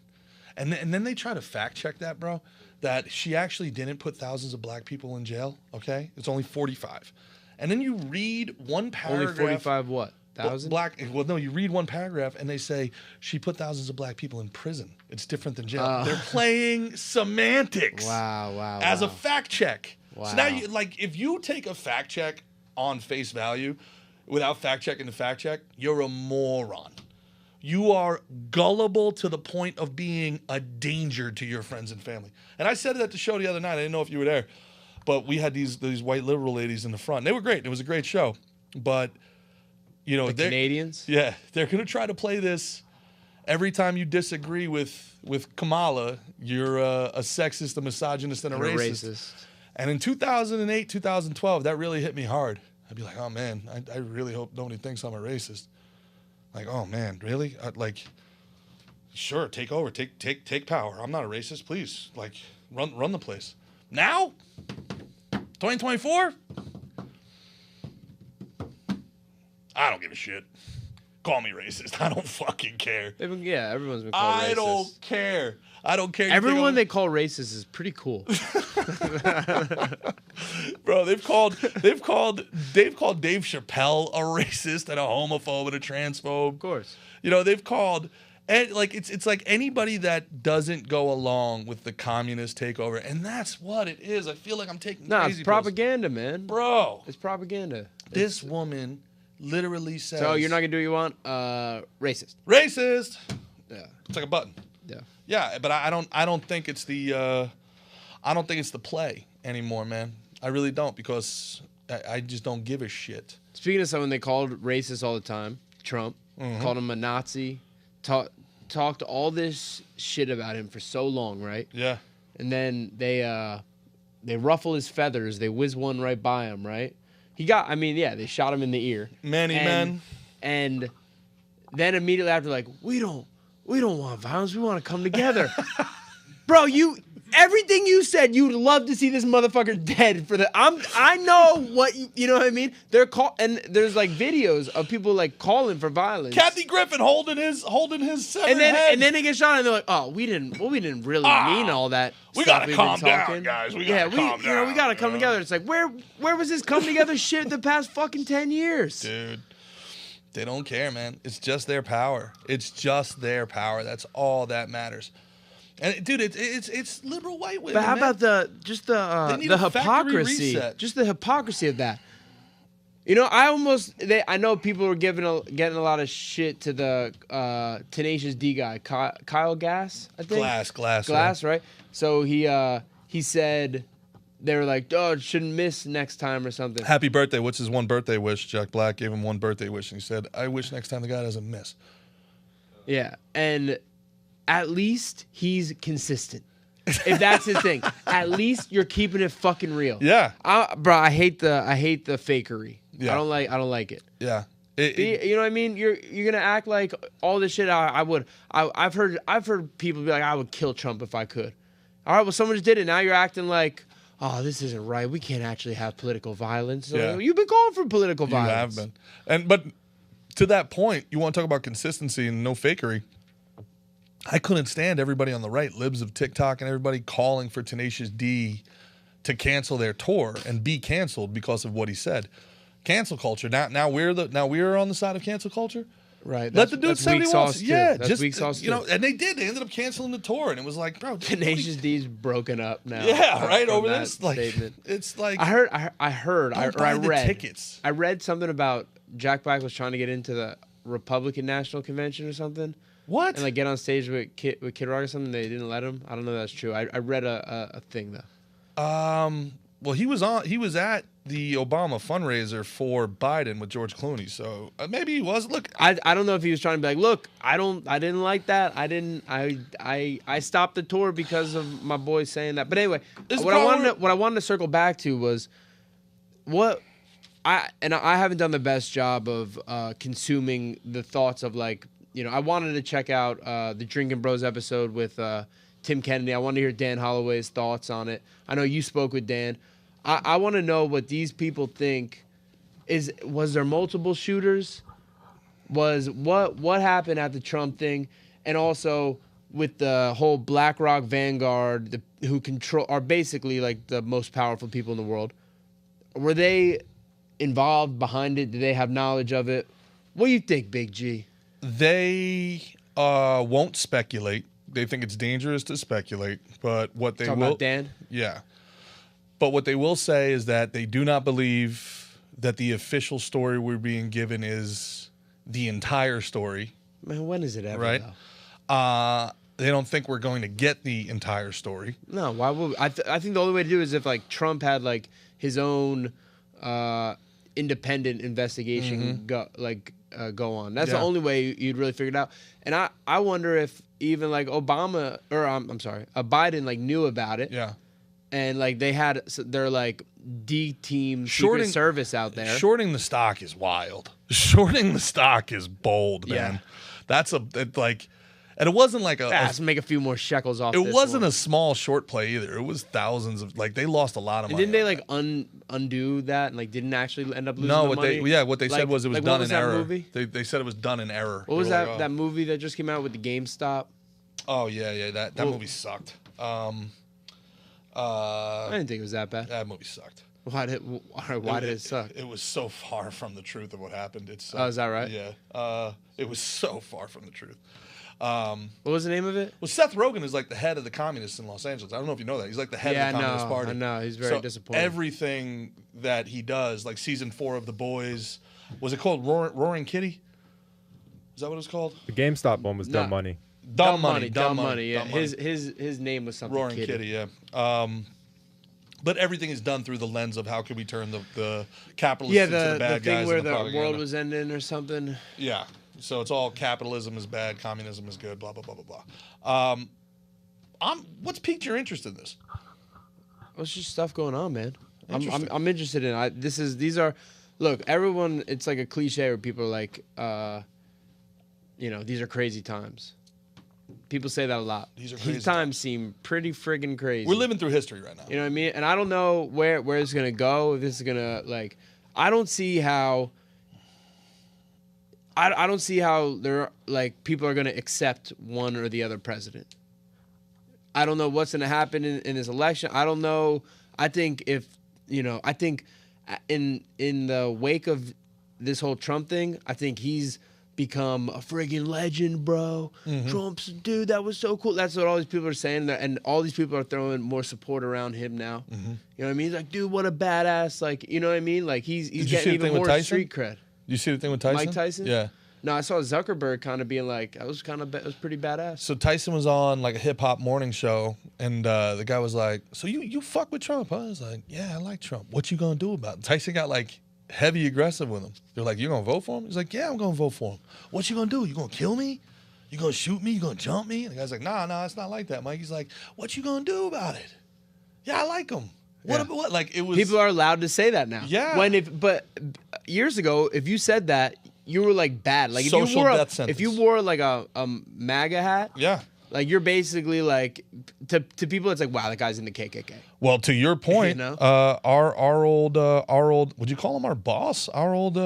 Speaker 1: And then they try to fact check that, bro, that she actually didn't put thousands of black people in jail, okay? It's only 45. and then you read one paragraph.
Speaker 2: Only 45 what? Thousand?
Speaker 1: Well, no, you read one paragraph and they say she put thousands of black people in prison. It's different than jail. They're playing semantics.
Speaker 2: Wow.
Speaker 1: As a fact check.
Speaker 2: Wow.
Speaker 1: So now, if you take a fact check on face value without fact checking the fact check, you're a moron. You are gullible to the point of being a danger to your friends and family. And I said it at the show the other night. I didn't know if you were there, but we had these white liberal ladies in the front. They were great. It was a great show, but. You know,
Speaker 2: the Canadians?
Speaker 1: Yeah, they're going to try to play this every time you disagree with Kamala, you're a sexist, a misogynist, and a racist. And in 2008, 2012, that really hit me hard. I'd be like, oh, man, I really hope nobody thinks I'm a racist. Like, oh, man, really? Sure, take over, take power. I'm not a racist, please. Like, run the place. Now, 2024, I don't give a shit. Call me racist. I don't fucking care.
Speaker 2: Everyone's been called racist.
Speaker 1: I don't care.
Speaker 2: Everyone they call racist is pretty cool.
Speaker 1: Bro, they've called Dave Chappelle a racist and a homophobe and a transphobe.
Speaker 2: Of course.
Speaker 1: You know, they've called it's like anybody that doesn't go along with the communist takeover, and that's what it is. I feel like I'm taking crazy
Speaker 2: it's propaganda, man.
Speaker 1: Bro.
Speaker 2: It's propaganda.
Speaker 1: This woman literally says,
Speaker 2: so you're not gonna do what you want? Racist.
Speaker 1: Racist.
Speaker 2: Yeah.
Speaker 1: It's like a button.
Speaker 2: Yeah.
Speaker 1: Yeah, but I don't think it's the play anymore, man. I really don't, because I just don't give a shit.
Speaker 2: Speaking of someone they called racist all the time, Trump called him a Nazi, talked all this shit about him for so long, right?
Speaker 1: Yeah.
Speaker 2: And then they ruffle his feathers, they whiz one right by him, right? They shot him in the ear.
Speaker 1: Man.
Speaker 2: And then immediately after, like, we don't want violence, we want to come together. Bro, everything you said, you'd love to see this motherfucker dead I know what you know what I mean? And there's like videos of people like calling for violence.
Speaker 1: Kathy Griffin holding his severed head.
Speaker 2: And then they get shot and they're like, oh, we didn't really mean all that.
Speaker 1: We gotta calm down, guys. We gotta calm down.
Speaker 2: We gotta come together. It's like, where was this come together shit the past fucking 10 years?
Speaker 1: Dude. They don't care, man. It's just their power. That's all that matters. And dude, it's liberal white women.
Speaker 2: But how
Speaker 1: man.
Speaker 2: about the hypocrisy? Just the hypocrisy of that. You know, I know people were getting a lot of shit to the Tenacious D guy, Kyle Gass, I think. Glass, right? So he said they were like, oh, shouldn't miss next time or something.
Speaker 1: Happy birthday. What's his one birthday wish? Jack Black gave him one birthday wish, and he said, I wish next time the guy doesn't miss.
Speaker 2: Yeah, and at least he's consistent. If that's his thing, at least you're keeping it fucking real.
Speaker 1: Yeah,
Speaker 2: bro. I hate the fakery.
Speaker 1: Yeah.
Speaker 2: I don't like it.
Speaker 1: Yeah,
Speaker 2: you know what I mean? You're gonna act like all this shit. I've heard people be like, I would kill Trump if I could. All right, well, someone just did it. Now you're acting like, oh, this isn't right. We can't actually have political violence. So
Speaker 1: yeah.
Speaker 2: You've been calling for political violence.
Speaker 1: You have been, but to that point, you want to talk about consistency and no fakery. I couldn't stand everybody on the right, libs of TikTok, and everybody calling for Tenacious D to cancel their tour and be canceled because of what he said. Cancel culture. Now we're on the side of cancel culture.
Speaker 2: Right.
Speaker 1: Let the dude say what he wants. Yeah,
Speaker 2: that's weak sauce
Speaker 1: you know, and they did. They ended up canceling the tour, and it was like, bro,
Speaker 2: Tenacious D's broken up now.
Speaker 1: Yeah, right over this.
Speaker 2: Statement.
Speaker 1: It's like
Speaker 2: I read
Speaker 1: tickets.
Speaker 2: I read something about Jack Black was trying to get into the Republican National Convention or something.
Speaker 1: What?
Speaker 2: And like get on stage with Kid Rock or something. They didn't let him. I don't know if that's true. I read a thing though.
Speaker 1: Well, he was at the Obama fundraiser for Biden with George Clooney, so maybe he was. Look,
Speaker 2: I don't know if he was trying to be like, look, I didn't like that. I stopped the tour because of my boy saying that. But anyway, what I wanted to circle back to was I haven't done the best job of consuming the thoughts of like, you know, I wanted to check out the Drinking Bros episode with Tim Kennedy. I wanted to hear Dan Holloway's thoughts on it. I know you spoke with Dan. I want to know what these people think. Was there multiple shooters? Was what happened at the Trump thing? And also with the whole BlackRock Vanguard, who are basically like the most powerful people in the world. Were they involved behind it? Do they have knowledge of it? What do you think, Big G?
Speaker 1: They won't speculate. They think it's dangerous to speculate, but what they
Speaker 2: Talking
Speaker 1: will,
Speaker 2: about Dan?
Speaker 1: yeah. But what they will say is that they do not believe that the official story we're being given is the entire story.
Speaker 2: Man, when is it ever?
Speaker 1: Right.
Speaker 2: Though?
Speaker 1: They don't think we're going to get the entire story.
Speaker 2: No. Why would I think the only way to do it is if like Trump had like his own independent investigation go on. That's the only way you'd really figure it out. And I wonder if even like Obama or I'm sorry, Biden like knew about it.
Speaker 1: Yeah.
Speaker 2: And like they had their like D-team Secret Service out there.
Speaker 1: Shorting the stock is wild. Shorting the stock is bold, man.
Speaker 2: Yeah.
Speaker 1: And it wasn't like
Speaker 2: let's make a few more shekels off.
Speaker 1: It wasn't a small short play either. It was thousands of they lost a lot of money.
Speaker 2: And didn't they like undo that and like didn't actually end up losing
Speaker 1: what
Speaker 2: money?
Speaker 1: what they said was it was done in error.
Speaker 2: Movie?
Speaker 1: They said it was done in error.
Speaker 2: What was that that movie that just came out with the GameStop?
Speaker 1: Oh yeah, that movie sucked. I
Speaker 2: didn't think it was that bad.
Speaker 1: That movie sucked.
Speaker 2: Why did it suck?
Speaker 1: It was so far from the truth of what happened.
Speaker 2: Oh, is that right?
Speaker 1: Yeah. It was so far from the truth.
Speaker 2: What was the name of it?
Speaker 1: Well, Seth Rogen is like the head of the communists in Los Angeles. I don't know if you know that. He's like the head of the Communist Party.
Speaker 2: I know. He's very disappointed.
Speaker 1: Everything that he does, like season 4 of The Boys, was it called Roaring Kitty? Is that what it was called?
Speaker 4: The GameStop one was Dumb Money.
Speaker 1: Dumb money.
Speaker 2: Yeah.
Speaker 1: Dumb money.
Speaker 2: His name was something.
Speaker 1: Roaring Kitty. Yeah. But everything is done through the lens of how can we turn the capitalists into the bad
Speaker 2: the thing
Speaker 1: guys.
Speaker 2: where
Speaker 1: and
Speaker 2: the world was ending or something.
Speaker 1: Yeah. So it's all capitalism is bad, communism is good, blah blah blah blah blah. What's piqued your interest in this?
Speaker 2: It's just stuff going on, man. I'm interested in it. These are look, everyone. It's like a cliche where people are like, these are crazy times. People say that a lot. These times seem pretty friggin' crazy.
Speaker 1: We're living through history right now.
Speaker 2: You know what I mean? And I don't know where it's gonna go. If this is gonna I don't see how. I don't see how people are gonna accept one or the other president. I don't know what's gonna happen in this election. I don't know. I think in the wake of this whole Trump thing, I think he's become a friggin' legend, bro. Mm-hmm. Trump's dude, that was so cool. That's what all these people are saying, and all these people are throwing more support around him now. Mm-hmm. You know what I mean? He's like, dude, what a badass. Like, you know what I mean? Like he's getting even more street cred.
Speaker 1: You see the thing with Tyson?
Speaker 2: Mike Tyson?
Speaker 1: Yeah.
Speaker 2: No, I saw Zuckerberg kind of being like, it was pretty badass.
Speaker 1: So Tyson was on like a hip hop morning show, and the guy was like, "So you fuck with Trump?" Huh? I was like, "Yeah, I like Trump. What you gonna do about it?" Tyson got like heavy aggressive with him. They're like, "You gonna vote for him?" He's like, "Yeah, I'm gonna vote for him." "What you gonna do? You gonna kill me? You gonna shoot me? You gonna jump me?" And the guy's like, "Nah, it's not like that, Mike." He's like, "What you gonna do about it?" "Yeah, I like him." What? Like it was.
Speaker 2: People are allowed to say that now.
Speaker 1: Yeah.
Speaker 2: But years ago, if you said that, you were like bad. Like if you wore like a MAGA hat,
Speaker 1: yeah,
Speaker 2: like you're basically like to people, it's like, wow, that guy's in the KKK.
Speaker 1: Well, to your point, our old, would you call him our boss? Our old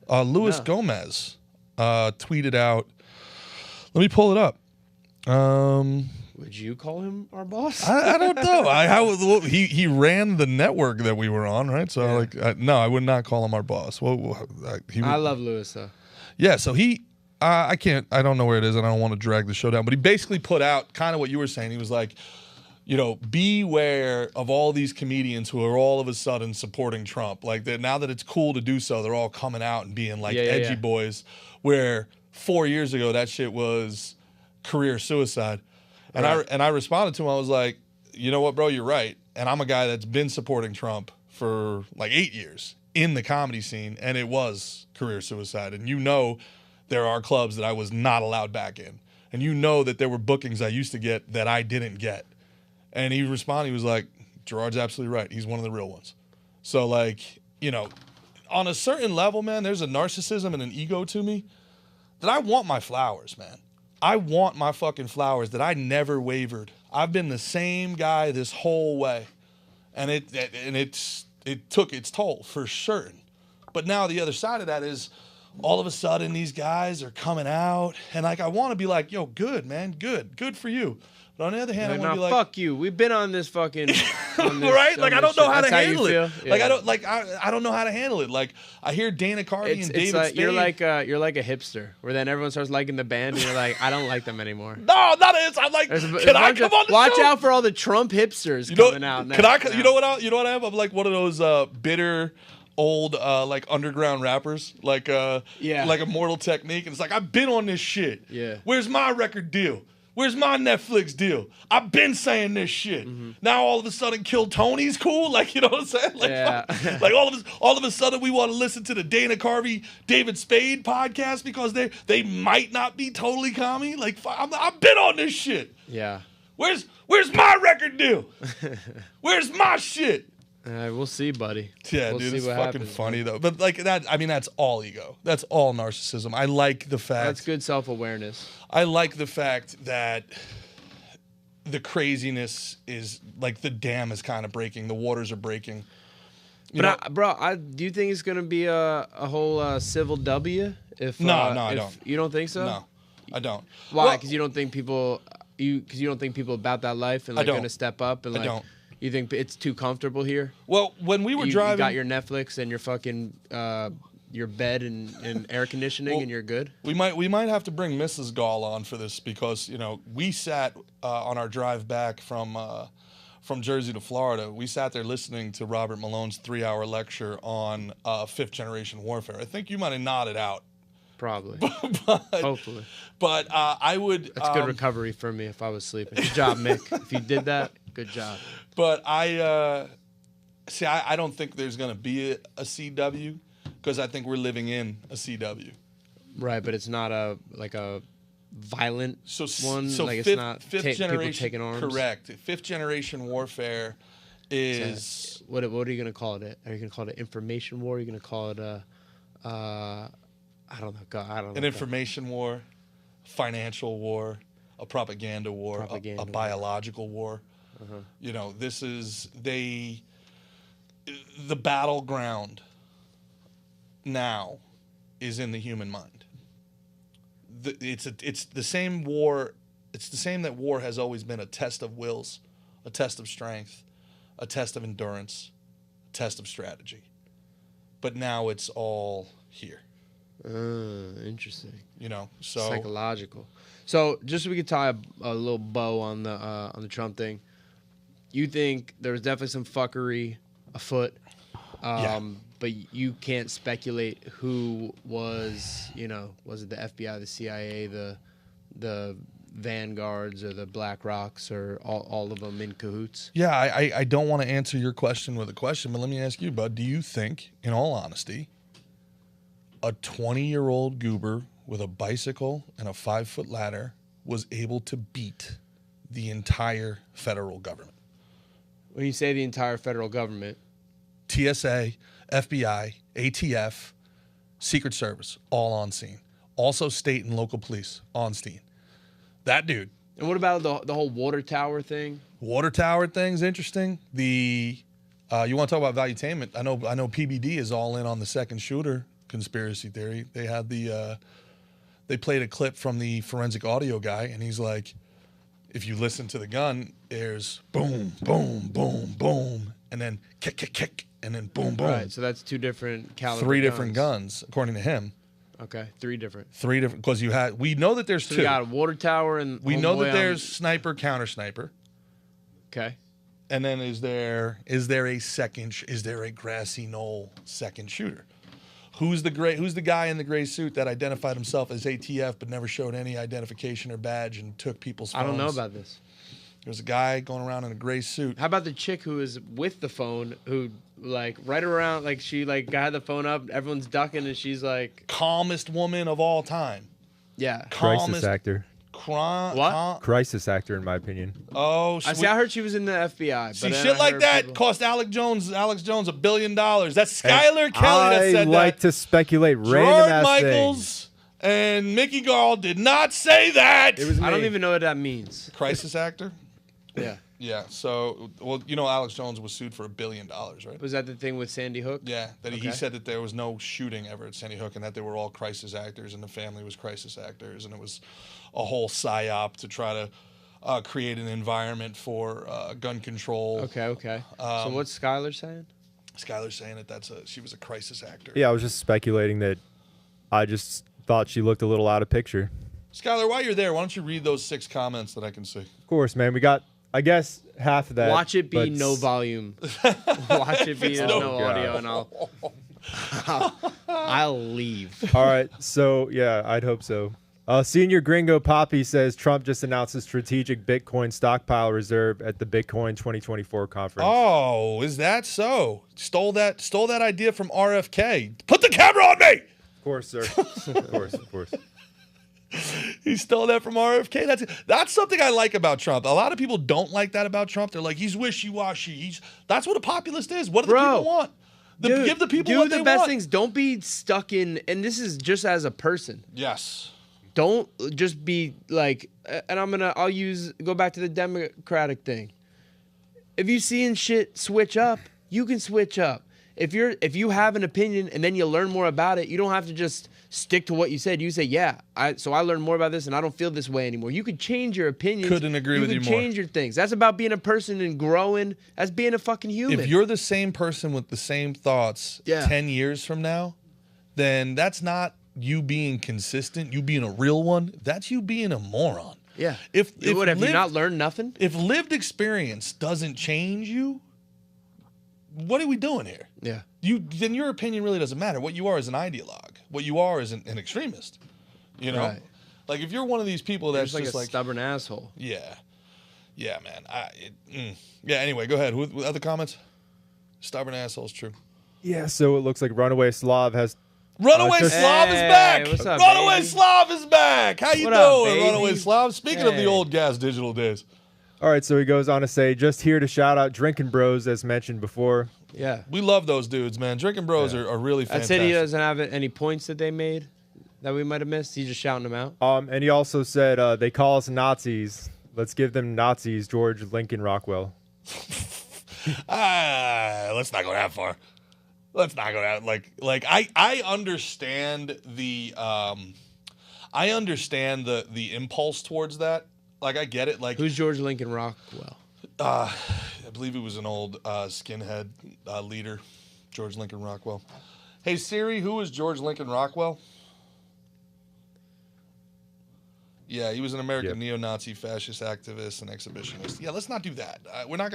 Speaker 1: Luis Gomez tweeted out. Let me pull it up.
Speaker 2: Would you call him our boss?
Speaker 1: I don't know. He ran the network that we were on, right? So no, I would not call him our boss. I
Speaker 2: love Lewis though.
Speaker 1: Yeah, so I don't know where it is, and I don't want to drag the show down. But he basically put out kind of what you were saying. He was like, beware of all these comedians who are all of a sudden supporting Trump. Like now that it's cool to do so, they're all coming out and being like edgy boys. Where 4 years ago that shit was career suicide. And I responded to him. I was like, you know what, bro, you're right. And I'm a guy that's been supporting Trump for like 8 years in the comedy scene, and it was career suicide. And there are clubs that I was not allowed back in. And that there were bookings I used to get that I didn't get. And he responded, he was like, Gerard's absolutely right. He's one of the real ones. So on a certain level, man, there's a narcissism and an ego to me that I want my flowers, man. I want my fucking flowers that I never wavered. I've been the same guy this whole way. And it took its toll for certain. But now the other side of that is, all of a sudden these guys are coming out, and like I want to be like, yo, good man, good for you. But on the other hand, I want to be like,
Speaker 2: fuck you. We've been on this fucking
Speaker 1: right. Like I don't know how to handle it.
Speaker 2: Yeah.
Speaker 1: Like I don't know how to handle it. Like I hear Dana Carvey and David Spade.
Speaker 2: You're like a hipster, where then everyone starts liking the band, and you're like, I don't like them anymore.
Speaker 1: No, not this. I'm like, can I come on the
Speaker 2: watch
Speaker 1: show?
Speaker 2: Out for all the Trump hipsters coming out now.
Speaker 1: Can I? You know what I am? I'm like one of those bitter old like underground rappers, like like Immortal Technique, and it's like I've been on this shit.
Speaker 2: Yeah.
Speaker 1: Where's my record deal? Where's my Netflix deal? I've been saying this shit. Now all of a sudden, Kill Tony's cool. Like, you know what I'm saying? Like, like all of a sudden, we want to listen to the Dana Carvey, David Spade podcast because they might not be totally commie. Like, I've been on this shit.
Speaker 2: Yeah.
Speaker 1: Where's my record deal? Where's my shit?
Speaker 2: We'll see, buddy.
Speaker 1: Yeah,
Speaker 2: we'll
Speaker 1: dude,
Speaker 2: see
Speaker 1: it's
Speaker 2: what
Speaker 1: fucking
Speaker 2: happens,
Speaker 1: funny though. But like that, I mean, that's all ego. That's all narcissism. I like the fact.
Speaker 2: That's good self-awareness.
Speaker 1: I like the fact that the craziness is like the dam is kind of breaking. The waters are breaking.
Speaker 2: Do you think it's gonna be a whole civil W? If
Speaker 1: I don't.
Speaker 2: You don't think so?
Speaker 1: No, I don't.
Speaker 2: Why? Because you don't think people about that life and like going to step up and like. I don't. You think it's too comfortable here?
Speaker 1: Well, when we were driving,
Speaker 2: you got your Netflix and your fucking your bed and air conditioning, and you're good.
Speaker 1: We might have to bring Mrs. Gall on for this because we sat on our drive back from Jersey to Florida. We sat there listening to Robert Malone's 3-hour lecture on fifth generation warfare. I think you might have nodded out.
Speaker 2: Probably. Hopefully.
Speaker 1: But I would.
Speaker 2: That's good recovery for me if I was sleeping. Good job, Mick. If you did that, good job.
Speaker 1: But I don't think there's going to be a CW because I think we're living in a CW.
Speaker 2: Right, but it's not a violent one.
Speaker 1: So
Speaker 2: like
Speaker 1: fifth,
Speaker 2: it's not
Speaker 1: fifth generation,
Speaker 2: people taking arms.
Speaker 1: Correct. Fifth generation warfare is
Speaker 2: what are you going to call it? Are you going to call it information war? Are you going to call it I don't know. God, I don't know.
Speaker 1: An information war, financial war, a propaganda war, a biological war. This is the battleground now is in the human mind. It's the same war. It's the same that war has always been a test of wills, a test of strength, a test of endurance, a test of strategy. But now it's all here.
Speaker 2: Interesting.
Speaker 1: So
Speaker 2: psychological. So just so we could tie a little bow on the Trump thing, you think there was definitely some fuckery afoot, but you can't speculate who was, was it the FBI, the CIA, the Vanguards, or the Black Rocks, or all of them in cahoots?
Speaker 1: Yeah, I don't want to answer your question with a question, but let me ask you, bud. Do you think, in all honesty, a 20-year-old goober with a bicycle and a 5-foot ladder was able to beat the entire federal government?
Speaker 2: When you say the entire federal government,
Speaker 1: TSA, FBI, ATF, Secret Service, all on scene. Also state and local police on scene. That dude.
Speaker 2: And what about the whole water tower thing?
Speaker 1: Water tower thing's interesting. You want to talk about valuetainment? I know PBD is all in on the second shooter conspiracy theory. They had they played a clip from the forensic audio guy, and he's like, if you listen to the gun, there's boom, boom, boom, boom, and then kick, kick, kick, and then boom, boom.
Speaker 2: Right, so that's two different caliber.
Speaker 1: Three different guns, according to him.
Speaker 2: Okay, three different,
Speaker 1: because we know that there's two.
Speaker 2: You got a water tower, and
Speaker 1: we know that there's sniper, counter sniper.
Speaker 2: Okay.
Speaker 1: And then is there a grassy knoll second shooter? Who's the guy in the gray suit that identified himself as ATF but never showed any identification or badge and took people's phones?
Speaker 2: I don't know about this.
Speaker 1: There's a guy going around in a gray suit.
Speaker 2: How about the chick who is with the phone, who like right around, like she like got the phone up, everyone's ducking, and she's like
Speaker 1: calmest woman of all time.
Speaker 2: Yeah,
Speaker 4: crisis actor.
Speaker 1: Crisis
Speaker 4: actor, in my opinion.
Speaker 1: Oh,
Speaker 2: I heard she was in the FBI. But
Speaker 1: see, shit like that cost Alex Jones $1 billion. That's Skylar Kelly that said that.
Speaker 4: I like to speculate random
Speaker 1: George Michaels and Mickey Gall did not say that.
Speaker 2: I don't even know what that means.
Speaker 1: Crisis actor?
Speaker 2: Yeah.
Speaker 1: Yeah. So, well, Alex Jones was sued for $1 billion, right?
Speaker 2: Was that the thing with Sandy Hook?
Speaker 1: Yeah. That he said that there was no shooting ever at Sandy Hook, and that they were all crisis actors, and the family was crisis actors, and it was a whole psyop to try to create an environment for gun control.
Speaker 2: Okay. So what's Skylar saying?
Speaker 1: Skylar's saying that she was a crisis actor.
Speaker 4: Yeah, I was just speculating that I just thought she looked a little out of picture.
Speaker 1: Skylar, while you're there, why don't you read those 6 comments that I can see?
Speaker 4: Of course, man. We got, I guess, half of that.
Speaker 2: Watch it be no volume. Watch it be no audio, and I'll leave.
Speaker 4: All right. So, yeah, I'd hope so. Senior Gringo Poppy says Trump just announced a strategic Bitcoin stockpile reserve at the Bitcoin 2024 conference.
Speaker 1: Oh, is that so? Stole that idea from RFK. Put the camera on me!
Speaker 4: Of course, sir. Of course.
Speaker 1: He stole that from RFK. That's something I like about Trump. A lot of people don't like that about Trump. They're like, he's wishy-washy. That's what a populist is. What do the people want? Give the people what they want. Do the best things.
Speaker 2: Don't be stuck in, and this is just as a person.
Speaker 1: Yes.
Speaker 2: Don't just be like, and I'll go back to the Democratic thing. If you seeing shit switch up, you can switch up. If you have an opinion and then you learn more about it, you don't have to just stick to what you said. You say, I learned more about this and I don't feel this way anymore. You could change your opinions.
Speaker 1: Couldn't agree with you more.
Speaker 2: You can change your things. That's about being a person and growing as being a fucking human.
Speaker 1: If you're the same person with the same thoughts 10 years from now, then that's not you being consistent, you being a real one. That's you being a moron.
Speaker 2: Yeah. Have you not learned nothing?
Speaker 1: If lived experience doesn't change you, what are we doing here?
Speaker 2: Yeah.
Speaker 1: Then your opinion really doesn't matter. What you are is an ideologue. What you are is an extremist.
Speaker 2: Right.
Speaker 1: Like if you're one of these people that's
Speaker 2: just like a stubborn asshole.
Speaker 1: Yeah. Yeah, man. Yeah, anyway, go ahead. With other comments? Stubborn asshole is true.
Speaker 4: Yeah, so it looks like Runaway Slav has...
Speaker 1: Runaway Slav is back!
Speaker 2: What's up,
Speaker 1: Runaway
Speaker 2: baby?
Speaker 1: Slav is back! How you doing, Runaway Slav? Speaking of the old gas digital days.
Speaker 4: All right, so he goes on to say, just here to shout out Drinking Bros, as mentioned before.
Speaker 2: Yeah.
Speaker 1: We love those dudes, man. Drinking Bros are really fantastic.
Speaker 2: I said he doesn't have any points that they made that we might have missed. He's just shouting them out.
Speaker 4: And he also said, they call us Nazis. Let's give them Nazis, George Lincoln Rockwell.
Speaker 1: Let's not go that far. Let's not go that like I understand the impulse towards that. Like I get it. Like
Speaker 2: who's George Lincoln Rockwell?
Speaker 1: I believe he was an old skinhead leader, George Lincoln Rockwell. Hey Siri, who is George Lincoln Rockwell? Yeah, he was an American neo-Nazi fascist activist and exhibitionist. Yeah, let's not do that. We're not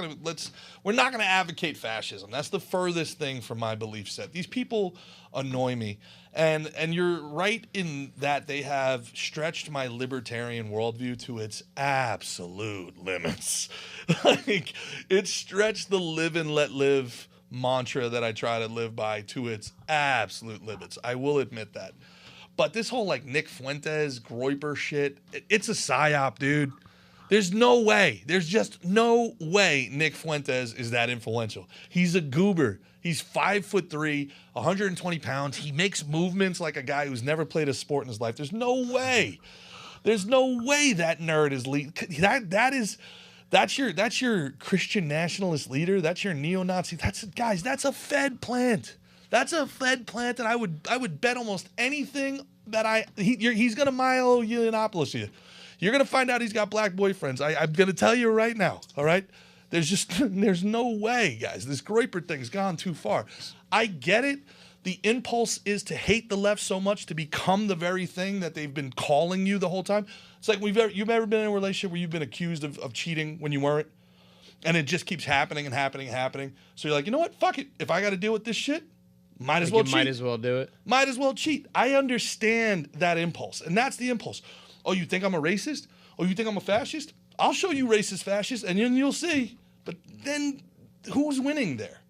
Speaker 1: gonna advocate fascism. That's the furthest thing from my belief set. These people annoy me, and you're right in that they have stretched my libertarian worldview to its absolute limits. Like it's stretched the live and let live mantra that I try to live by to its absolute limits. I will admit that. But this whole like Nick Fuentes, Groyper shit, it's a psyop, dude. There's no way. There's just no way Nick Fuentes is that influential. He's a goober. He's 5'3", 120 pounds. He makes movements like a guy who's never played a sport in his life. There's no way. There's no way that nerd is lead. That's your Christian nationalist leader. That's your neo-Nazi. That's a Fed plant. That's a Fed plant, and I would bet almost anything that he's gonna Milo Yiannopoulos you. You're gonna find out he's got black boyfriends. I'm gonna tell you right now. All right, there's no way, guys. This Groyper thing's gone too far. I get it. The impulse is to hate the left so much to become the very thing that they've been calling you the whole time. It's like you've ever been in a relationship where you've been accused of cheating when you weren't, and it just keeps happening and happening and happening. So you're like, you know what? Fuck it. If I got to deal with this shit. Might as well cheat.
Speaker 2: Might as well do it.
Speaker 1: Might as well cheat. I understand that impulse, and that's the impulse. Oh, you think I'm a racist? Oh, you think I'm a fascist? I'll show you racist, fascist, and then you'll see. But then, who's winning there?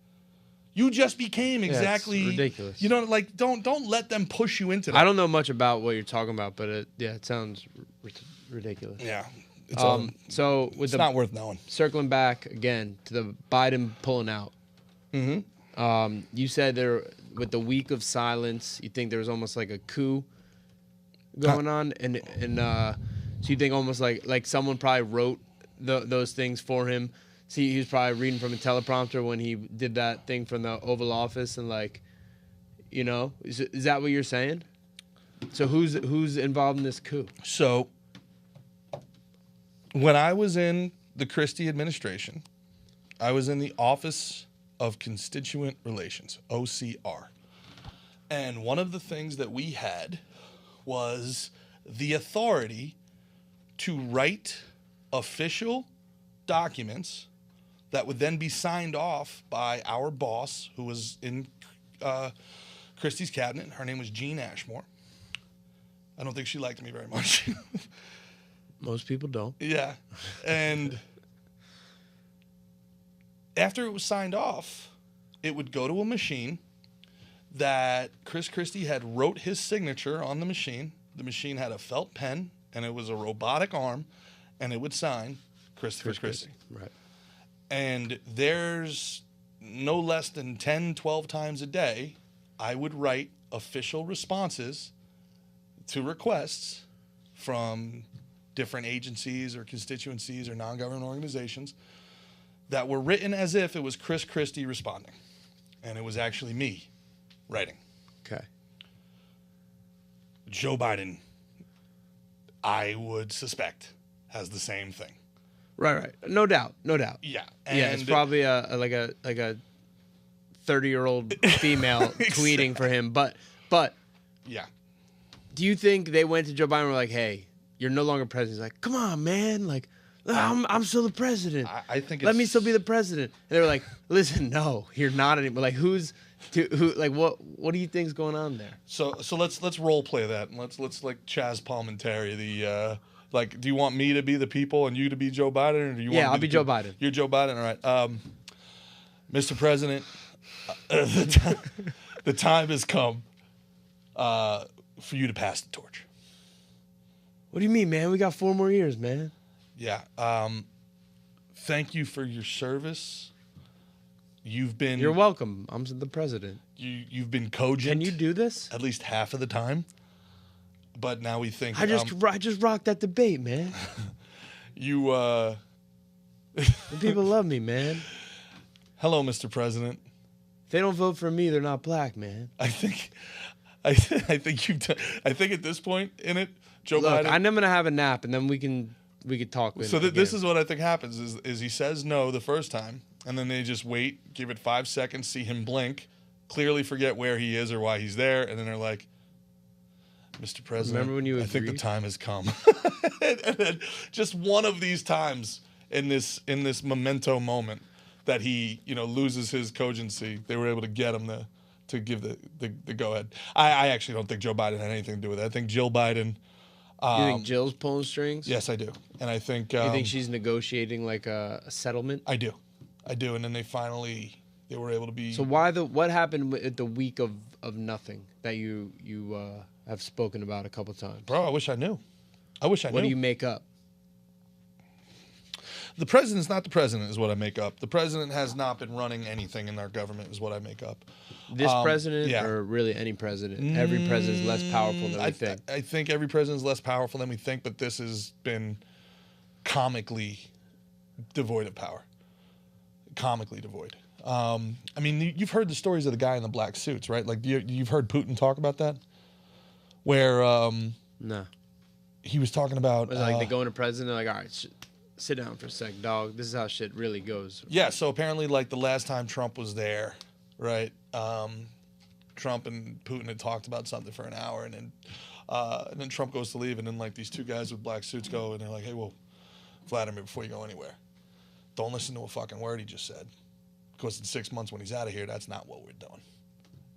Speaker 1: You just became exactly
Speaker 2: it's ridiculous.
Speaker 1: You know, like don't let them push you into that.
Speaker 2: I don't know much about what you're talking about, but it sounds ridiculous.
Speaker 1: Yeah.
Speaker 2: It's
Speaker 1: not worth knowing.
Speaker 2: Circling back again to the Biden pulling out.
Speaker 1: Mm-hmm.
Speaker 2: You said there with the week of silence, you think there was almost like a coup going on, and so you think almost like someone probably wrote those things for him See, he was probably reading from a teleprompter when he did that thing from the Oval Office, and like, you know, is that what you're saying? So who's involved in this coup?
Speaker 1: So when I was in the Christie administration, I was in the Office of Constituent Relations, OCR. And one of the things that we had was the authority to write official documents that would then be signed off by our boss, who was in Christie's cabinet. Her name was Jean Ashmore. I don't think she liked me very much.
Speaker 2: Most people don't.
Speaker 1: Yeah. And after it was signed off, it would go to a machine that Chris Christie had wrote his signature on the machine. The machine had a felt pen, and it was a robotic arm, and it would sign Christopher Christie.
Speaker 2: Right.
Speaker 1: And there's no less than 10, 12 times a day, I would write official responses to requests from different agencies or constituencies or non-government organizations that were written as if it was Chris Christie responding. And it was actually me writing.
Speaker 2: Okay.
Speaker 1: Joe Biden, I would suspect, has the same thing.
Speaker 2: Right. No doubt.
Speaker 1: Yeah.
Speaker 2: Yeah, it's probably a 30-year-old female tweeting for him. But
Speaker 1: yeah.
Speaker 2: Do you think they went to Joe Biden and were like, "Hey, you're no longer president"? He's like, "Come on, man! Like, I'm still the president.
Speaker 1: I think
Speaker 2: let me still be the president." And they were like, "Listen, no, you're not anymore." Like, who? Like, what do you think's going on there?
Speaker 1: So let's role play that, and let's like Chaz Palminteri, the like, do you want me to be the people and you to be Joe Biden, or do you?
Speaker 2: Yeah,
Speaker 1: want
Speaker 2: I'll be Joe Biden.
Speaker 1: You're Joe Biden, all right. Mr. President, the time has come for you to pass the torch.
Speaker 2: What do you mean, man? We got 4 more years, man.
Speaker 1: Yeah. Thank you for your service.
Speaker 2: You're welcome. I'm the president.
Speaker 1: You've been cogent.
Speaker 2: Can you do this?
Speaker 1: At least half of the time. But now we think
Speaker 2: I just rocked that debate, man.
Speaker 1: The
Speaker 2: people love me, man.
Speaker 1: Hello, Mr. President.
Speaker 2: If they don't vote for me, they're not black, man.
Speaker 1: I think you've done. I think at this point in it, Joe Biden.
Speaker 2: I'm gonna have a nap, and then we could talk.
Speaker 1: So this is what I think happens: is he says no the first time, and then they just wait, give it 5 seconds, see him blink, clearly forget where he is or why he's there, and then they're like, "Mr. President,
Speaker 2: remember when you
Speaker 1: I think the
Speaker 2: agreed?
Speaker 1: time has come." and then just one of these times in this memento moment that he loses his cogency, they were able to get him to give the go ahead. I actually don't think Joe Biden had anything to do with it. I think Jill Biden.
Speaker 2: You think Jill's pulling strings?
Speaker 1: Yes, I do, and I think.
Speaker 2: You think she's negotiating like a settlement?
Speaker 1: I do, and then they were able to be.
Speaker 2: So what happened at the week of nothing that you have spoken about a couple times?
Speaker 1: Bro, I wish I knew. What
Speaker 2: do you make up?
Speaker 1: The president's not the president is what I make up. The president has not been running anything in our government is what I make up.
Speaker 2: This president,
Speaker 1: yeah.
Speaker 2: or really any president? Every president is less powerful than we think.
Speaker 1: I think every president is less powerful than we think, but this has been comically devoid of power. Comically devoid. I mean, you've heard the stories of the guy in the black suits, right? Like, you've heard Putin talk about that? Where
Speaker 2: No.
Speaker 1: he was talking about...
Speaker 2: Was it like they go into president, they're like, all right, sit down for a sec, dog. This is how shit really goes.
Speaker 1: Yeah, so apparently, like, the last time Trump was there, right, Trump and Putin had talked about something for an hour, and then Trump goes to leave, and then, like, these two guys with black suits go, and they're like, hey, well, Vladimir, before you go anywhere, don't listen to a fucking word he just said. Because in 6 months when he's out of here, that's not what we're doing.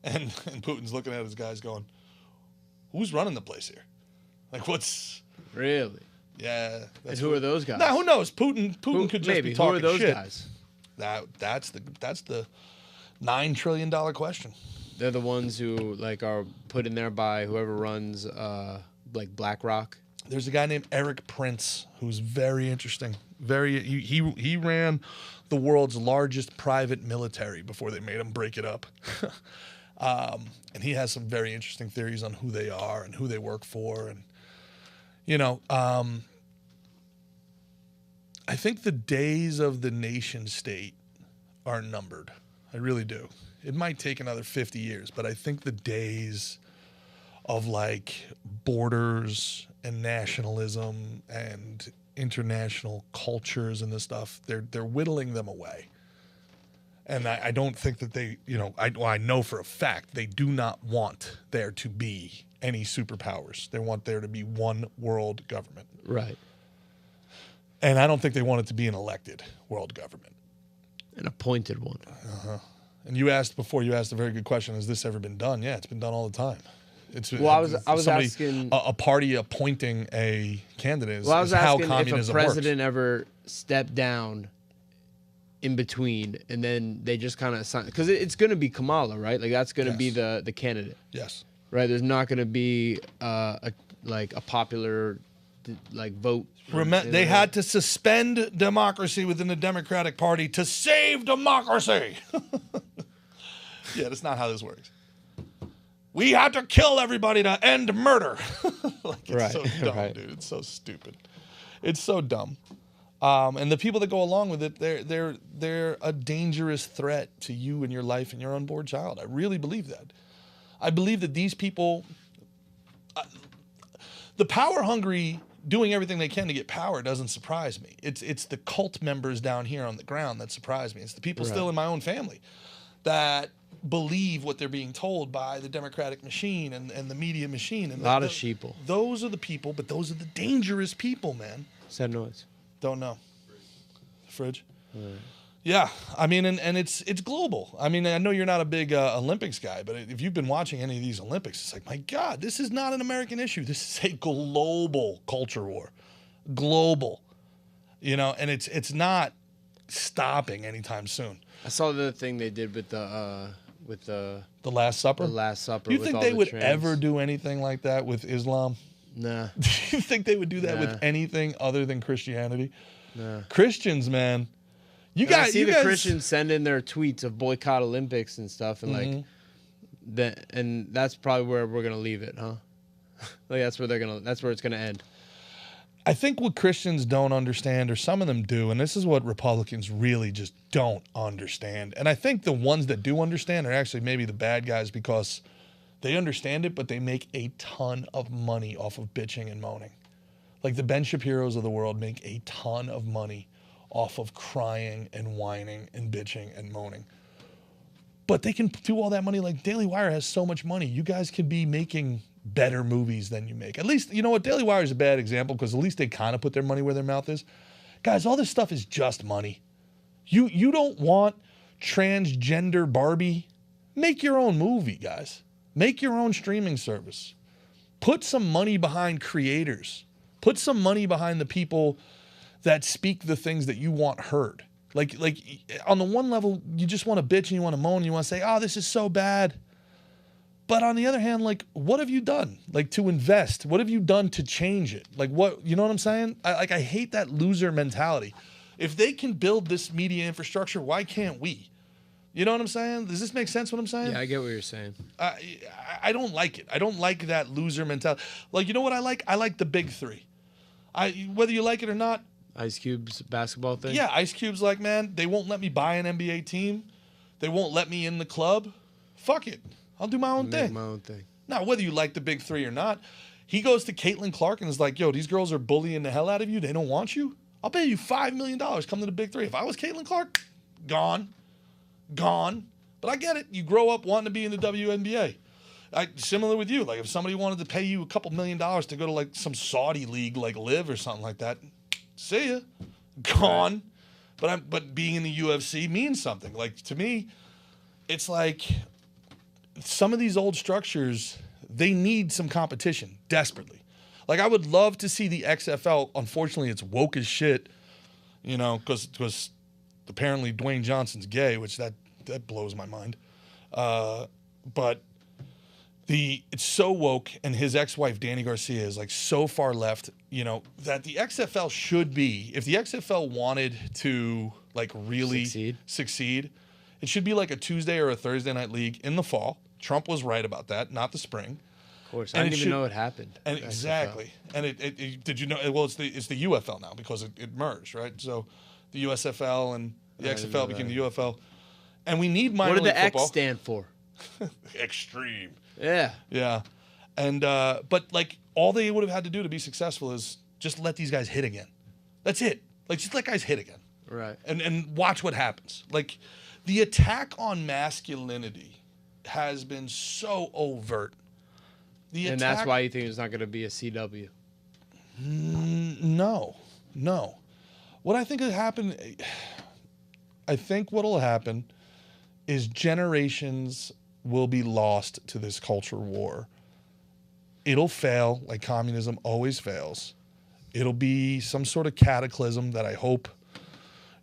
Speaker 1: And Putin's looking at his guys going, who's running the place here? Like, what's...
Speaker 2: Really?
Speaker 1: Yeah.
Speaker 2: And who are those guys?
Speaker 1: Nah, who knows? Putin could just be talking shit.
Speaker 2: Who are those guys?
Speaker 1: That's the $9 trillion question.
Speaker 2: They're the ones who like are put in there by whoever runs like BlackRock.
Speaker 1: There's a guy named Eric Prince who's very interesting. He ran the world's largest private military before they made him break it up. And he has some very interesting theories on who they are and who they work for. And, I think the days of the nation state are numbered. I really do. It might take another 50 years, but I think the days of like borders and nationalism and international cultures and this stuff, they're whittling them away. And I don't think that they, I know for a fact they do not want there to be any superpowers. They want there to be one world government.
Speaker 2: Right.
Speaker 1: And I don't think they want it to be an elected world government.
Speaker 2: An appointed one.
Speaker 1: Uh-huh. And you asked a very good question. Has this ever been done? Yeah, it's been done all the time.
Speaker 2: I was asking
Speaker 1: a party appointing a candidate.
Speaker 2: I was
Speaker 1: how
Speaker 2: asking
Speaker 1: communism
Speaker 2: if a president
Speaker 1: works.
Speaker 2: ever stepped down in between, and then they just kind of assign, because it's going to be Kamala, right? Like that's going to be the candidate.
Speaker 1: Yes.
Speaker 2: Right. There's not going to be a popular vote.
Speaker 1: They had to suspend democracy within the Democratic Party to save democracy. Yeah, that's not how this works. We had to kill everybody to end murder. It's so dumb,
Speaker 2: right.
Speaker 1: Dude. It's so stupid. It's so dumb. And the people that go along with it, they're a dangerous threat to you and your life and your unborn child. I really believe that. I believe that these people, the power hungry, doing everything they can to get power doesn't surprise me. It's the cult members down here on the ground that surprise me. It's the people still in my own family that believe what they're being told by the Democratic machine and the media machine. And
Speaker 2: a lot of sheeple.
Speaker 1: Those are the people, but those are the dangerous people, man.
Speaker 2: Said noise.
Speaker 1: Don't know. Fridge? Right. Yeah, I mean, and it's global. I mean, I know you're not a big Olympics guy, but if you've been watching any of these Olympics, it's like, my God, this is not an American issue. This is a global culture war. Global. And it's not stopping anytime soon.
Speaker 2: I saw the thing they did with the
Speaker 1: Last Supper?
Speaker 2: The Last Supper.
Speaker 1: You
Speaker 2: with
Speaker 1: think
Speaker 2: all
Speaker 1: they
Speaker 2: the
Speaker 1: would
Speaker 2: trans.
Speaker 1: ever do anything like that with Islam?
Speaker 2: Nah.
Speaker 1: Do you think they would do that
Speaker 2: Nah.
Speaker 1: with anything other than Christianity?
Speaker 2: Nah.
Speaker 1: Christians, man.
Speaker 2: I see the Christians send in their tweets of boycott Olympics and stuff, and and that's probably where we're gonna leave it, huh? That's where it's gonna end.
Speaker 1: I think what Christians don't understand, or some of them do, and this is what Republicans really just don't understand. And I think the ones that do understand are actually maybe the bad guys, because they understand it, but they make a ton of money off of bitching and moaning. Like the Ben Shapiros of the world make a ton of money off of crying and whining and bitching and moaning. But they can do all that money. Like Daily Wire has so much money. You guys could be making better movies than you make. At least, you know what? Daily Wire is a bad example because at least they kind of put their money where their mouth is. Guys, all this stuff is just money. You don't want transgender Barbie? Make your own movie, guys. Make your own streaming service. Put some money behind creators. Put some money behind the people that speak the things that you want heard. Like on the one level, you just want to bitch and you want to moan and you want to say, oh, this is so bad. But on the other hand, like, what have you done? Like, to invest? What have you done to change it? Like, what, you know what I'm saying? I hate that loser mentality. If they can build this media infrastructure, why can't we? You know what I'm saying? Does this make sense what I'm saying?
Speaker 2: Yeah, I get what you're saying.
Speaker 1: I don't like it. I don't like that loser mentality. Like, you know what I like? I like the big three. Whether you like it or not.
Speaker 2: Ice Cube's basketball thing?
Speaker 1: Yeah, Ice Cube's like, man, they won't let me buy an NBA team. They won't let me in the club. Fuck it. I'll do my own thing.
Speaker 2: My own thing.
Speaker 1: Now, whether you like the big three or not, he goes to Caitlin Clark and is like, yo, these girls are bullying the hell out of you. They don't want you. I'll pay you $5 million. Come to the big three. If I was Caitlin Clark, gone. But I get it. You grow up wanting to be in the WNBA. Similar with you. Like, if somebody wanted to pay you a couple $1 million to go to, like, some Saudi league, like Live or something like that, see ya. Gone. But being in the UFC means something. Like, to me, it's like some of these old structures, they need some competition desperately. Like, I would love to see the XFL. Unfortunately, it's woke as shit, you know, because apparently Dwayne Johnson's gay, which that blows my mind. But it's so woke, and his ex-wife Danny Garcia is like so far left, you know, that the XFL should be, if the XFL wanted to like really succeed, it should be like a Tuesday or a Thursday night league in the fall. Trump was right about that, not the spring.
Speaker 2: course. I didn't even know it happened.
Speaker 1: And
Speaker 2: XFL.
Speaker 1: exactly. And it did you know? Well, it's the UFL now because it merged, right? So the USFL and the XFL became the UFL. And we need minor league football. What did the
Speaker 2: X stand for?
Speaker 1: Extreme.
Speaker 2: Yeah.
Speaker 1: Yeah. And but like all they would have had to do to be successful is just let these guys hit again. That's it. Like just let guys hit again.
Speaker 2: Right.
Speaker 1: And watch what happens. Like the attack on masculinity has been so overt.
Speaker 2: And that's why you think there's not going to be a CW?
Speaker 1: No. What I think will happen, I think what will happen is generations will be lost to this culture war. It'll fail like communism always fails. It'll be some sort of cataclysm that I hope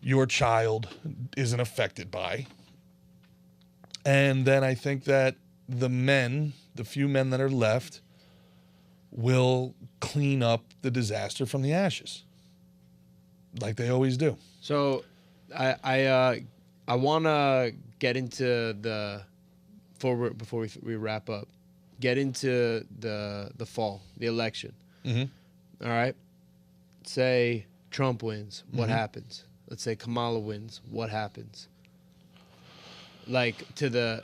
Speaker 1: your child isn't affected by. And then I think that the few men that are left, will clean up the disaster from the ashes, like they always do.
Speaker 2: So, I want to get into before we wrap up, get into the fall, the election.
Speaker 1: Mm-hmm.
Speaker 2: All right. Say Trump wins, what happens? Let's say Kamala wins, what happens? Like to the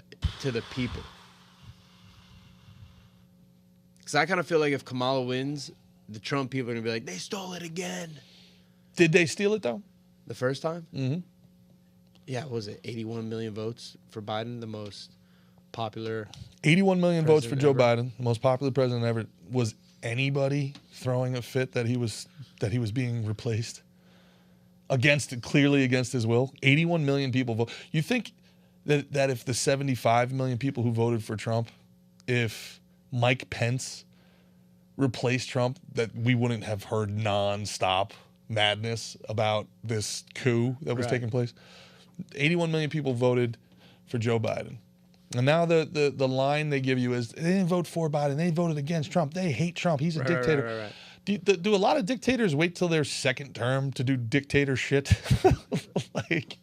Speaker 2: people. Because I kind of feel like if Kamala wins, the Trump people are going to be like, they stole it again.
Speaker 1: Did they steal it, though?
Speaker 2: The first time?
Speaker 1: Mm-hmm.
Speaker 2: Yeah, what was it 81 million votes for Biden, the most popular
Speaker 1: 81 million votes for Joe
Speaker 2: ever?
Speaker 1: Biden, the most popular president ever. Was anybody throwing a fit that he was being replaced? Clearly against his will? 81 million people vote. You think that if the 75 million people who voted for Trump, if Mike Pence replaced Trump, that we wouldn't have heard nonstop madness about this coup that was taking place? 81 million people voted for Joe Biden. And now the line they give you is they didn't vote for Biden. They voted against Trump. They hate Trump. He's a dictator.
Speaker 2: Right.
Speaker 1: Do a lot of dictators wait till their second term to do dictator shit? Like,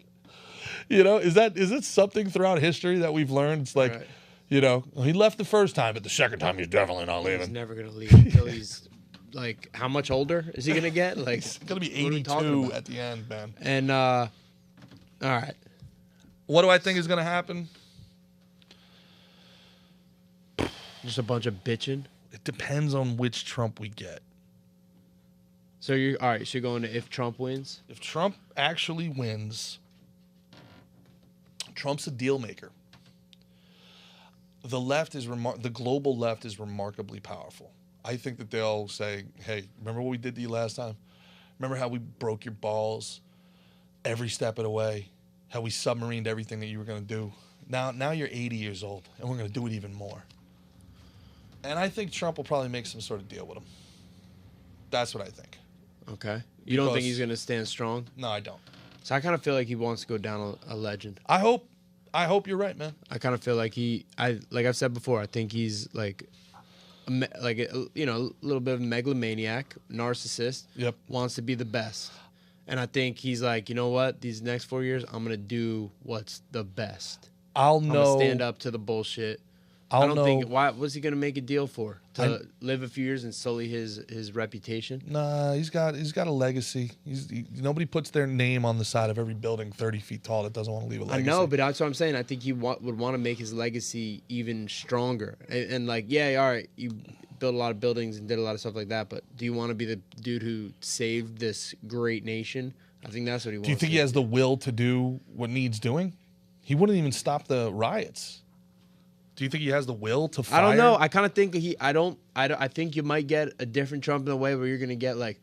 Speaker 1: is it something throughout history that we've learned? It's like, he left the first time, but the second time he's definitely not leaving.
Speaker 2: He's never going to leave until he's, like, how much older is he going to get? Like,
Speaker 1: he's going to be 82 at the end, man.
Speaker 2: And, all right.
Speaker 1: What do I think is going to happen?
Speaker 2: Just a bunch of bitching?
Speaker 1: It depends on which Trump we get.
Speaker 2: So you're going to if Trump wins?
Speaker 1: If Trump actually wins, Trump's a deal maker. The global left is remarkably powerful. I think that they'll say, hey, remember what we did to you last time? Remember how we broke your balls every step of the way? How we submarined everything that you were going to do? Now you're 80 years old, and we're going to do it even more. And I think Trump will probably make some sort of deal with him. That's what I think.
Speaker 2: Okay. You don't think he's going to stand strong?
Speaker 1: No, I don't.
Speaker 2: So I kind of feel like he wants to go down a legend.
Speaker 1: I hope you're right, man.
Speaker 2: I kind of feel like like I've said before, I think he's like a little bit of a megalomaniac, narcissist.
Speaker 1: Yep.
Speaker 2: Wants to be the best. And I think he's like, you know what? These next 4 years, I'm going to do what's the best. I'm going to stand up to the bullshit. I don't think. What's he gonna make a deal for? To live a few years and sully his reputation?
Speaker 1: Nah, he's got a legacy. Nobody puts their name on the side of every building 30 feet tall that doesn't want to leave a legacy.
Speaker 2: I know, but that's what I'm saying. I think he would want to make his legacy even stronger. And like, yeah, all right, you built a lot of buildings and did a lot of stuff like that, but do you want to be the dude who saved this great nation? I think that's what he wants.
Speaker 1: Do you think he has the will to do what needs doing? He wouldn't even stop the riots. Do you think he has the will to fire?
Speaker 2: I don't know. I kind of think I think you might get a different Trump in a way where you're going to get like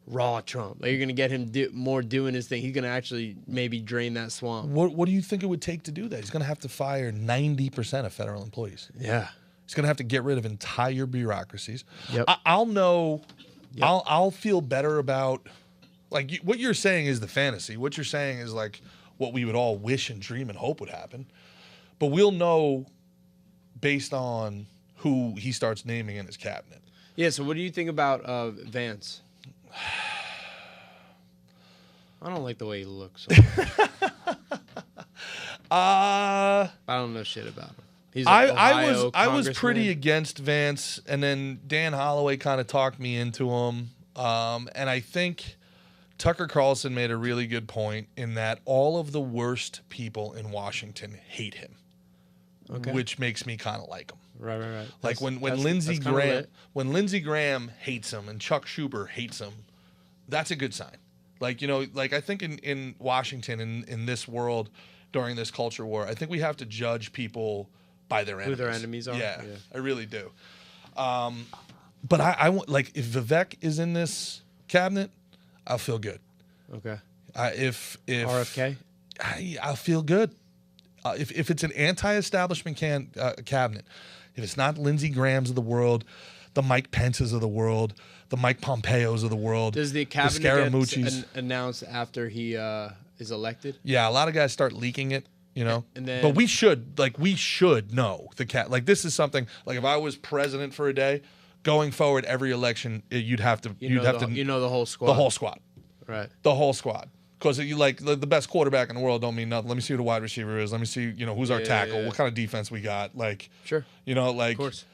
Speaker 2: raw Trump. Like you're going to get him doing his thing. He's going to actually maybe drain that swamp.
Speaker 1: What do you think it would take to do that? He's going to have to fire 90% of federal employees.
Speaker 2: Yeah.
Speaker 1: He's going to have to get rid of entire bureaucracies.
Speaker 2: Yep.
Speaker 1: I'll know. Yep. I'll feel better about like what you're saying is the fantasy. What you're saying is like what we would all wish and dream and hope would happen. But we'll know based on who he starts naming in his cabinet.
Speaker 2: Yeah, so what do you think about Vance? I don't like the way he looks so much. I don't know shit about him. He's an
Speaker 1: I was
Speaker 2: Ohio
Speaker 1: pretty
Speaker 2: congressman.
Speaker 1: against Vance, and then Dan Holloway kind of talked me into him. And I think Tucker Carlson made a really good point in that all of the worst people in Washington hate him, which makes me kind of like him.
Speaker 2: Right.
Speaker 1: Like when Lindsey Graham hates him and Chuck Schumer hates him, that's a good sign. Like, you know, like I think in Washington, in this world, during this culture war, I think we have to judge people by their enemies.
Speaker 2: Who their enemies are?
Speaker 1: Yeah, I really do. But I want, like, if Vivek is in this cabinet, I'll feel good.
Speaker 2: Okay.
Speaker 1: If
Speaker 2: RFK?
Speaker 1: I'll feel good. If it's an anti-establishment cabinet, if it's not Lindsey Graham's of the world, the Mike Pence's of the world, the Mike Pompeo's of the world,
Speaker 2: Does the cabinet get announced after he is elected?
Speaker 1: Yeah, a lot of guys start leaking it, you know.
Speaker 2: And then,
Speaker 1: but we should know like this is something, like if I was president for a day, going forward every election, you'd have to
Speaker 2: the whole squad.
Speaker 1: The whole squad.
Speaker 2: Right.
Speaker 1: The whole squad. Because you like the best quarterback in the world don't mean nothing. Let me see who the wide receiver is. Let me see, who's our tackle, what kind of defense we got. Like,
Speaker 2: sure.
Speaker 1: Like,
Speaker 2: of course.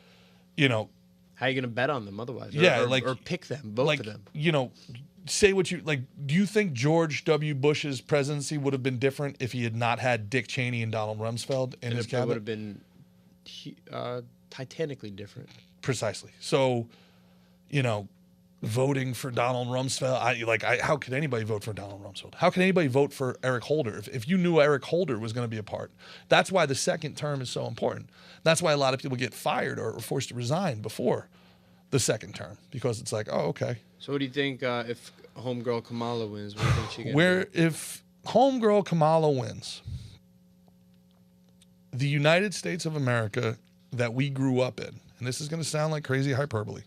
Speaker 1: How
Speaker 2: are you going to bet on them otherwise? Or pick them, both of them.
Speaker 1: Say what you like. Do you think George W. Bush's presidency would have been different if he had not had Dick Cheney and Donald Rumsfeld in his cabinet?
Speaker 2: It would have been titanically different.
Speaker 1: Precisely. So, voting for Donald Rumsfeld, how could anybody vote for Donald Rumsfeld? How can anybody vote for Eric Holder if you knew Eric Holder was going to be a part? That's why the second term is so important. That's why a lot of people get fired or forced to resign before the second term, because it's like, oh, okay.
Speaker 2: So what do you think if homegirl Kamala wins? What do you think she gets?
Speaker 1: If homegirl Kamala wins, the United States of America that we grew up in, and this is going to sound like crazy hyperbole,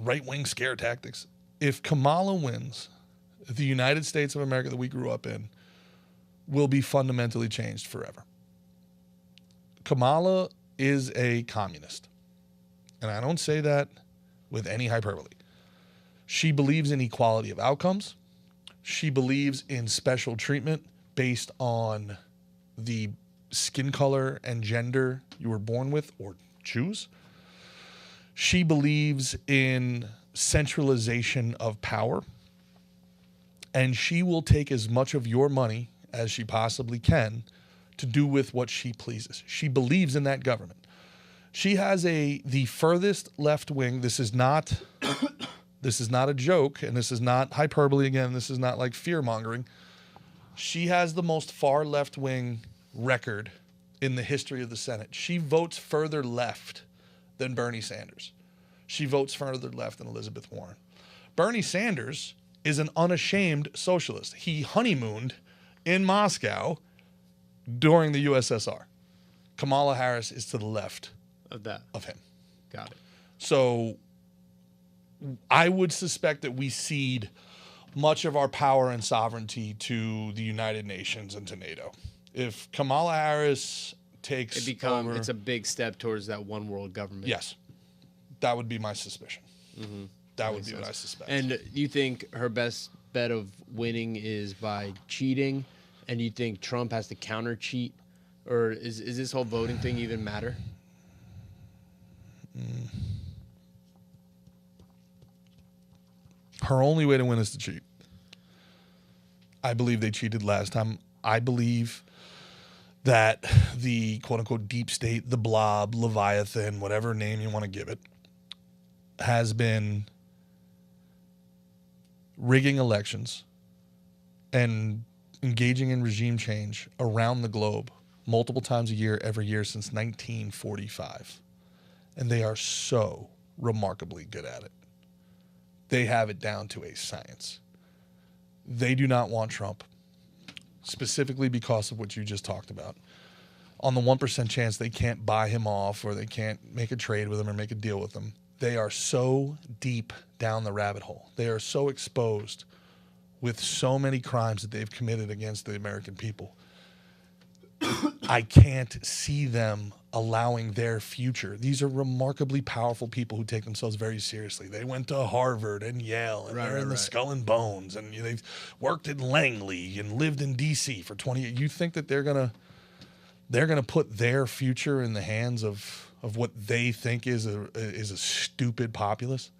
Speaker 1: right-wing scare tactics. If Kamala wins, the United States of America that we grew up in will be fundamentally changed forever. Kamala is a communist. And I don't say that with any hyperbole. She believes in equality of outcomes. She believes in special treatment based on the skin color and gender you were born with or choose. She believes in centralization of power. And she will take as much of your money as she possibly can to do with what she pleases. She believes in that government. She has the furthest left wing. This is not a joke, and this is not hyperbole again. This is not like fear mongering. She has the most far left wing record in the history of the Senate. She votes further left than Bernie Sanders. She votes further left than Elizabeth Warren. Bernie Sanders is an unashamed socialist. He honeymooned in Moscow during the USSR. Kamala Harris is to the left of him.
Speaker 2: Got it.
Speaker 1: So I would suspect that we cede much of our power and sovereignty to the United Nations and to NATO. If Kamala Harris takes over,
Speaker 2: it's a big step towards that one world government.
Speaker 1: Yes. That would be my suspicion. Mm-hmm. That would be what I suspect.
Speaker 2: And you think her best bet of winning is by cheating, and you think Trump has to counter cheat? Or is this whole voting thing even matter?
Speaker 1: Her only way to win is to cheat. I believe they cheated last time. I believe that the quote-unquote deep state, the blob, Leviathan, whatever name you want to give it, has been rigging elections and engaging in regime change around the globe multiple times a year, every year since 1945. And they are so remarkably good at it. They have it down to a science. They do not want Trump, specifically because of what you just talked about. On the 1% chance they can't buy him off or they can't make a trade with him or make a deal with him, they are so deep down the rabbit hole. They are so exposed with so many crimes that they've committed against the American people. I can't see them allowing their future. These are remarkably powerful people who take themselves very seriously. They went to Harvard and Yale, and they're in the Skull and Bones, and they've worked at Langley and lived in D.C. for 20 years. You think that they're going to they're going to put their future in the hands of what they think is a stupid populace.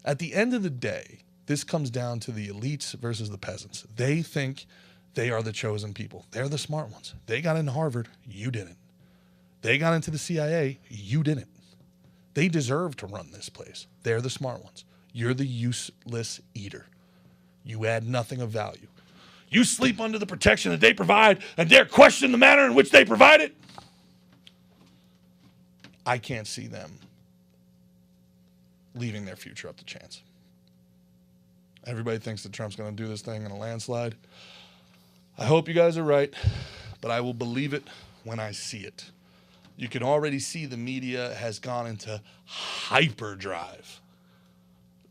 Speaker 1: At the end of the day, this comes down to the elites versus the peasants. They think they are the chosen people. They're the smart ones. They got into Harvard. You didn't. They got into the CIA. You didn't. They deserve to run this place. They're the smart ones. You're the useless eater. You add nothing of value. You sleep under the protection that they provide and dare question the manner in which they provide it. I can't see them leaving their future up to chance. Everybody thinks that Trump's going to do this thing in a landslide. I hope you guys are right, but I will believe it when I see it. You can already see the media has gone into hyperdrive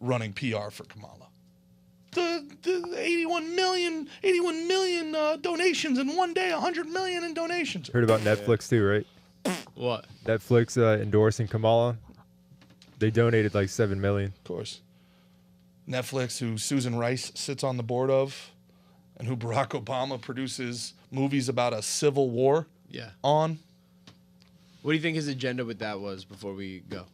Speaker 1: running PR for Kamala. The 81 million donations in one day, 100 million in donations.
Speaker 4: Heard about Netflix too, right?
Speaker 2: What?
Speaker 4: Netflix endorsing Kamala. They donated like 7 million.
Speaker 1: Of course. Netflix, who Susan Rice sits on the board of, and who Barack Obama produces movies about a civil war on.
Speaker 2: What do you think his agenda with that was before we go?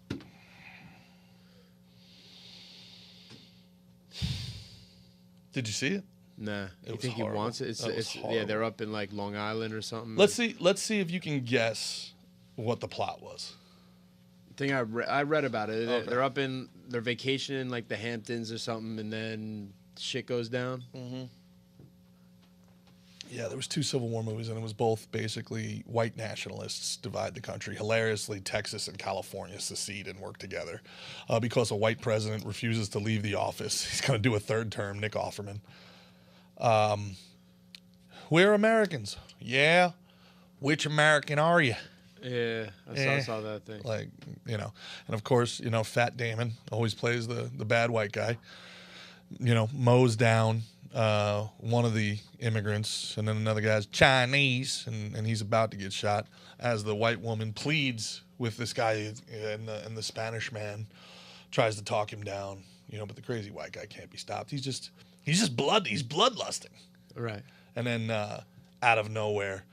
Speaker 1: Did you see it?
Speaker 2: Nah. You think
Speaker 1: horrible.
Speaker 2: he wants it? It's yeah, they're up in like Long Island or something.
Speaker 1: Let's see if you can guess what the plot was.
Speaker 2: I think I read about it.
Speaker 1: Okay.
Speaker 2: They're up in their vacation in like the Hamptons or something, and then shit goes down.
Speaker 1: Mm-hmm. Yeah, there was 2 Civil War movies, and it was both basically white nationalists divide the country. Hilariously, Texas and California secede and work together because a white president refuses to leave the office. He's going to do a 3rd term, Nick Offerman. We're Americans. Yeah. Which American are you?
Speaker 2: Yeah, I saw that thing.
Speaker 1: Like, you know, and of course, you know, Fat Damon always plays the bad white guy. You know, mows down one of the immigrants, and then another guy's Chinese, and he's about to get shot as the white woman pleads with this guy, and the Spanish man tries to talk him down. You know, but the crazy white guy can't be stopped. He's just bloodlusting.
Speaker 2: Right.
Speaker 1: And then out of nowhere,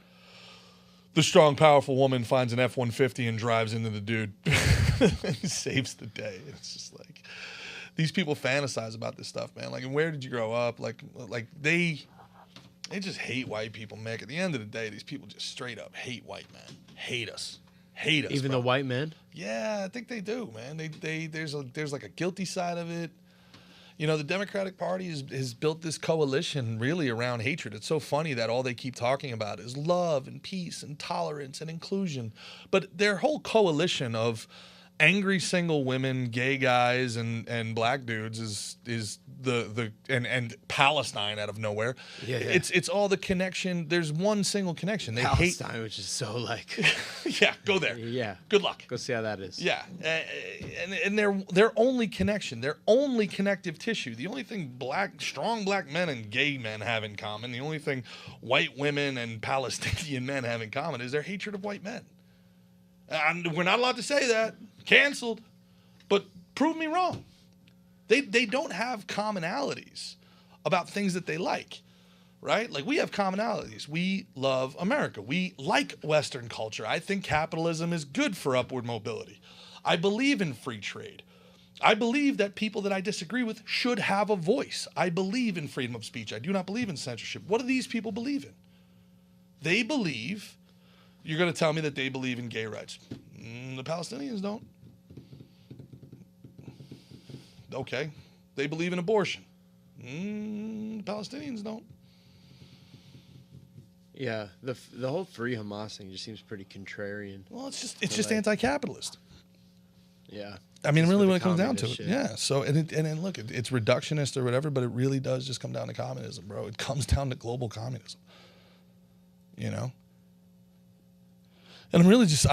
Speaker 1: the strong, powerful woman finds an F-150 and drives into the dude and saves the day. It's just like, these people fantasize about this stuff, man. Like, and where did you grow up? Like they just hate white people, Mick. At the end of the day, these people just straight up hate white men. Hate us.
Speaker 2: Even
Speaker 1: bro.
Speaker 2: the white men?
Speaker 1: Yeah, I think they do, man. There's like a guilty side of it. You know, the Democratic Party has built this coalition really around hatred. It's so funny that all they keep talking about is love and peace and tolerance and inclusion. But their whole coalition of angry single women, gay guys, and black dudes is the Palestine out of nowhere.
Speaker 2: Yeah.
Speaker 1: It's all the connection. There's one single connection. They
Speaker 2: Palestine, which is so like
Speaker 1: yeah, go there.
Speaker 2: Yeah.
Speaker 1: Good luck.
Speaker 2: Go see how that is.
Speaker 1: Yeah. And their only connection, their only connective tissue, the only thing strong black men and gay men have in common, the only thing white women and Palestinian men have in common is their hatred of white men. And we're not allowed to say that. Canceled. But prove me wrong. They don't have commonalities about things that they like, right? Like, we have commonalities. We love America. We like Western culture. I think capitalism is good for upward mobility. I believe in free trade. I believe that people that I disagree with should have a voice. I believe in freedom of speech. I do not believe in censorship. What do these people believe in? They believe... You're going to tell me that they believe in gay rights. The Palestinians don't. Okay. They believe in abortion. The Palestinians don't.
Speaker 2: Yeah, the whole free Hamas thing just seems pretty contrarian.
Speaker 1: Well, it's just anti-capitalist.
Speaker 2: Yeah.
Speaker 1: I mean,
Speaker 2: Just
Speaker 1: really,
Speaker 2: with
Speaker 1: when it
Speaker 2: the
Speaker 1: comes down to it,
Speaker 2: communist
Speaker 1: yeah. So, and then look, it's reductionist or whatever, but it really does just come down to communism, bro. It comes down to global communism. You know. And I'm really just,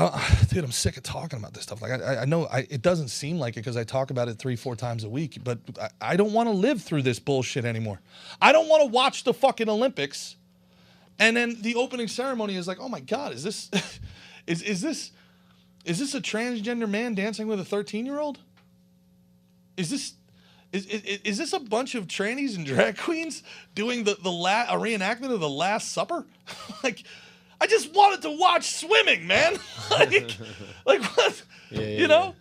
Speaker 1: dude, I'm sick of talking about this stuff. Like, I know it doesn't seem like it because I talk about it 3-4 times a week, but I don't want to live through this bullshit anymore. I don't want to watch the fucking Olympics, and then the opening ceremony is like, oh my God, is this, is this a transgender man dancing with a 13-year-old? Is this a bunch of trannies and drag queens doing a reenactment of the Last Supper? Like, I just wanted to watch swimming, man. like what? You know?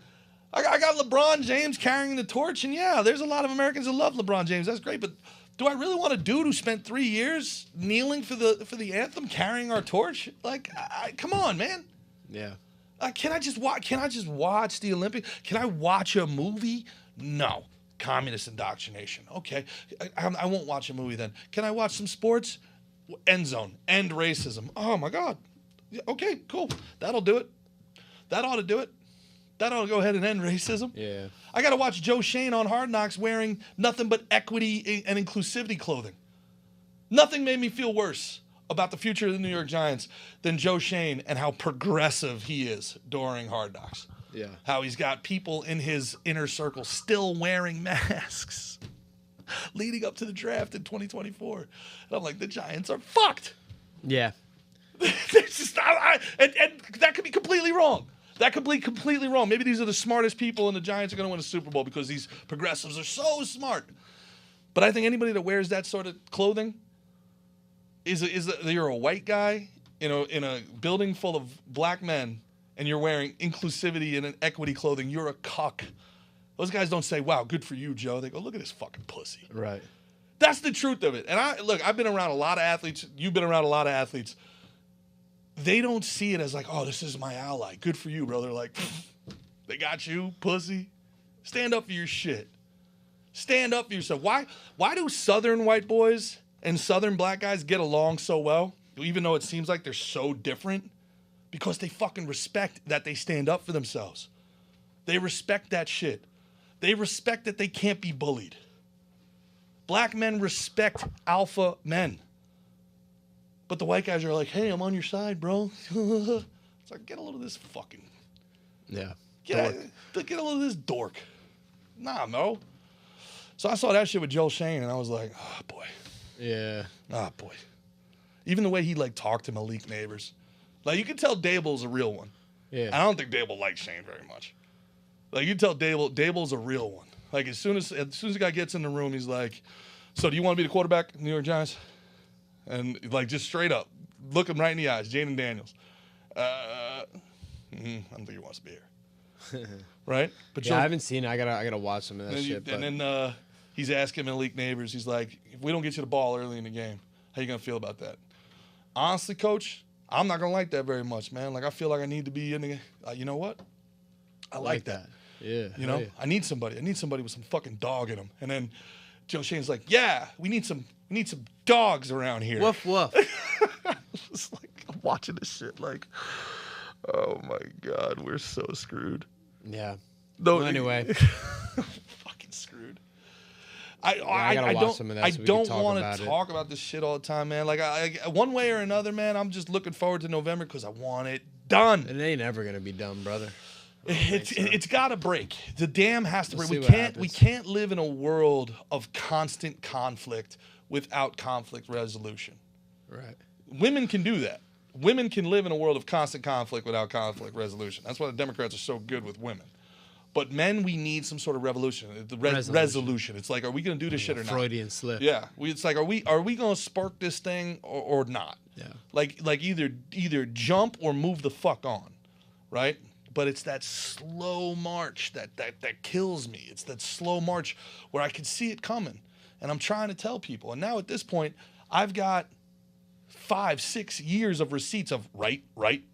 Speaker 1: I got LeBron James carrying the torch, and yeah, there's a lot of Americans that love LeBron James. That's great, but do I really want a dude who spent 3 years kneeling for the anthem, carrying our torch? Like, come on, man.
Speaker 2: Yeah.
Speaker 1: Can I just watch the Olympics? Can I watch a movie? No. Communist indoctrination. Okay, I won't watch a movie then. Can I watch some sports? End zone. End racism. Oh my God. Okay, cool. That'll do it. That ought to do it. That ought to go ahead and end racism.
Speaker 2: Yeah.
Speaker 1: I got to watch Joe Shane on Hard Knocks wearing nothing but equity and inclusivity clothing. Nothing made me feel worse about the future of the New York Giants than Joe Shane and how progressive he is during Hard Knocks.
Speaker 2: Yeah.
Speaker 1: How he's got people in his inner circle still wearing masks leading up to the draft in 2024. And I'm like, the Giants are fucked.
Speaker 2: Yeah.
Speaker 1: It's just, and that could be completely wrong. That could be completely wrong. Maybe these are the smartest people and the Giants are going to win a Super Bowl because these progressives are so smart. But I think anybody that wears that sort of clothing you're a white guy in a building full of black men and you're wearing inclusivity and an equity clothing, you're a cuck. Those guys don't say, wow, good for you, Joe. They go, look at this fucking pussy.
Speaker 2: Right.
Speaker 1: That's the truth of it. And I've been around a lot of athletes. You've been around a lot of athletes. They don't see it as like, oh, this is my ally. Good for you, brother. Like, they got you, pussy. Stand up for your shit. Stand up for yourself. Why do Southern white boys and Southern black guys get along so well, even though it seems like they're so different? Because they fucking respect that they stand up for themselves. They respect that shit. They respect that they can't be bullied. Black men respect alpha men. But the white guys are like, hey, I'm on your side, bro. It's like, get a load of this fucking...
Speaker 2: Yeah.
Speaker 1: Get a load of this dork. Nah, no. So I saw that shit with Joe Shane, and I was like, oh, boy.
Speaker 2: Yeah.
Speaker 1: Oh, boy. Even the way he, like, talked to Malik Neighbors. Like, you can tell Dable's a real one.
Speaker 2: Yeah.
Speaker 1: I don't think Dable likes Shane very much. Like, you can tell Dable's a real one. Like, as soon as the guy gets in the room, he's like, so do you want to be the quarterback of the New York Giants? And, like, just straight up, look him right in the eyes, Jaden Daniels. I don't think he wants to be here. Right? But
Speaker 2: I haven't seen it. I gotta watch some of that shit.
Speaker 1: And then he's asking Malik Neighbors, he's like, if we don't get you the ball early in the game, how you going to feel about that? Honestly, Coach, I'm not going to like that very much, man. Like, I feel like I need to be in the you know what? I like that.
Speaker 2: Yeah.
Speaker 1: You know?
Speaker 2: Yeah.
Speaker 1: I need somebody with some fucking dog in him. And then Joe Shane's like, yeah, we need some dogs around here.
Speaker 2: Woof, woof.
Speaker 1: It's like, I'm watching this shit like, oh my God, we're so screwed.
Speaker 2: Yeah.
Speaker 1: No,
Speaker 2: well, anyway.
Speaker 1: Fucking screwed. I don't want to talk about this shit all the time, man. Like, one way or another, man, I'm just looking forward to November because I want it done.
Speaker 2: It ain't ever gonna be done, brother.
Speaker 1: It's got to break. The dam has to break. We can't live in a world of constant conflict without conflict resolution.
Speaker 2: Right.
Speaker 1: Women can do that. Women can live in a world of constant conflict without conflict resolution. That's why the Democrats are so good with women. But men, we need some sort of revolution. Resolution. It's like, are we going to do this shit or not?
Speaker 2: Freudian slip.
Speaker 1: Yeah. It's like, are we going to spark this thing or not?
Speaker 2: Yeah.
Speaker 1: Like either jump or move the fuck on, right? But it's that slow march that kills me. It's that slow march where I can see it coming, and I'm trying to tell people. And now at this point, I've got 5-6 years of receipts of right.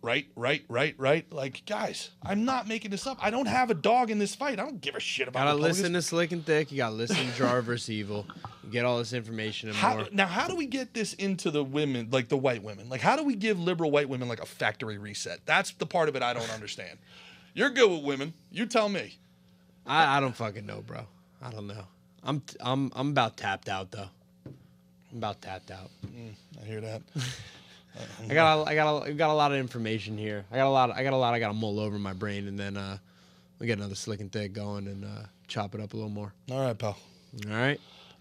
Speaker 1: Like, guys, I'm not making this up. I don't have a dog in this fight. I don't give a shit about
Speaker 2: Gotta listen to Slick and Thick. You gotta listen to Jar vs. Evil. You get all this information and more.
Speaker 1: Now, how do we get this into the women, like the white women? Like, how do we give liberal white women like a factory reset? That's the part of it I don't understand. You're good with women. You tell me.
Speaker 2: I don't fucking know, bro. I don't know. I'm about tapped out though. I'm about tapped out.
Speaker 1: I hear that.
Speaker 2: I got a lot of information here. I gotta mull over in my brain, and then we get another Slick and Thick going and chop it up a little more.
Speaker 1: All right, pal.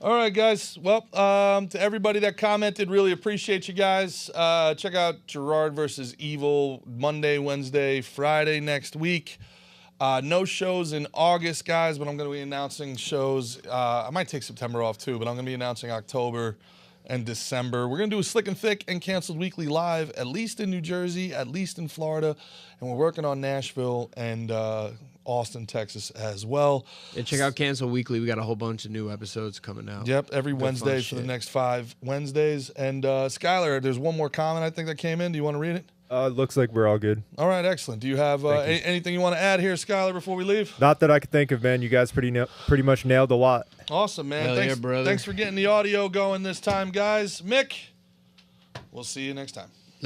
Speaker 2: All right,
Speaker 1: guys. Well, to everybody that commented, really appreciate you guys. Check out Gerard versus Evil Monday, Wednesday, Friday next week. No shows in August, guys, but I'm going to be announcing shows. I might take September off too, but I'm going to be announcing October and December. We're going to do a Slick and Thick and Canceled Weekly live, at least in New Jersey, at least in Florida. And we're working on Nashville and Austin, Texas as well.
Speaker 2: And check out Cancel Weekly. We got a whole bunch of new episodes coming out.
Speaker 1: Yep, every Wednesday for the next 5 Wednesdays. And Skylar, there's one more comment I think that came in. Do you want to read it?
Speaker 4: It looks like we're all good.
Speaker 1: All right, excellent. Do you have anything you want to add here, Skylar, before we leave?
Speaker 4: Not that I could think of, man. You guys pretty much nailed a lot.
Speaker 1: Awesome, man.
Speaker 2: Hell yeah, brother.
Speaker 1: Thanks for getting the audio going this time, guys. Mick, we'll see you next time.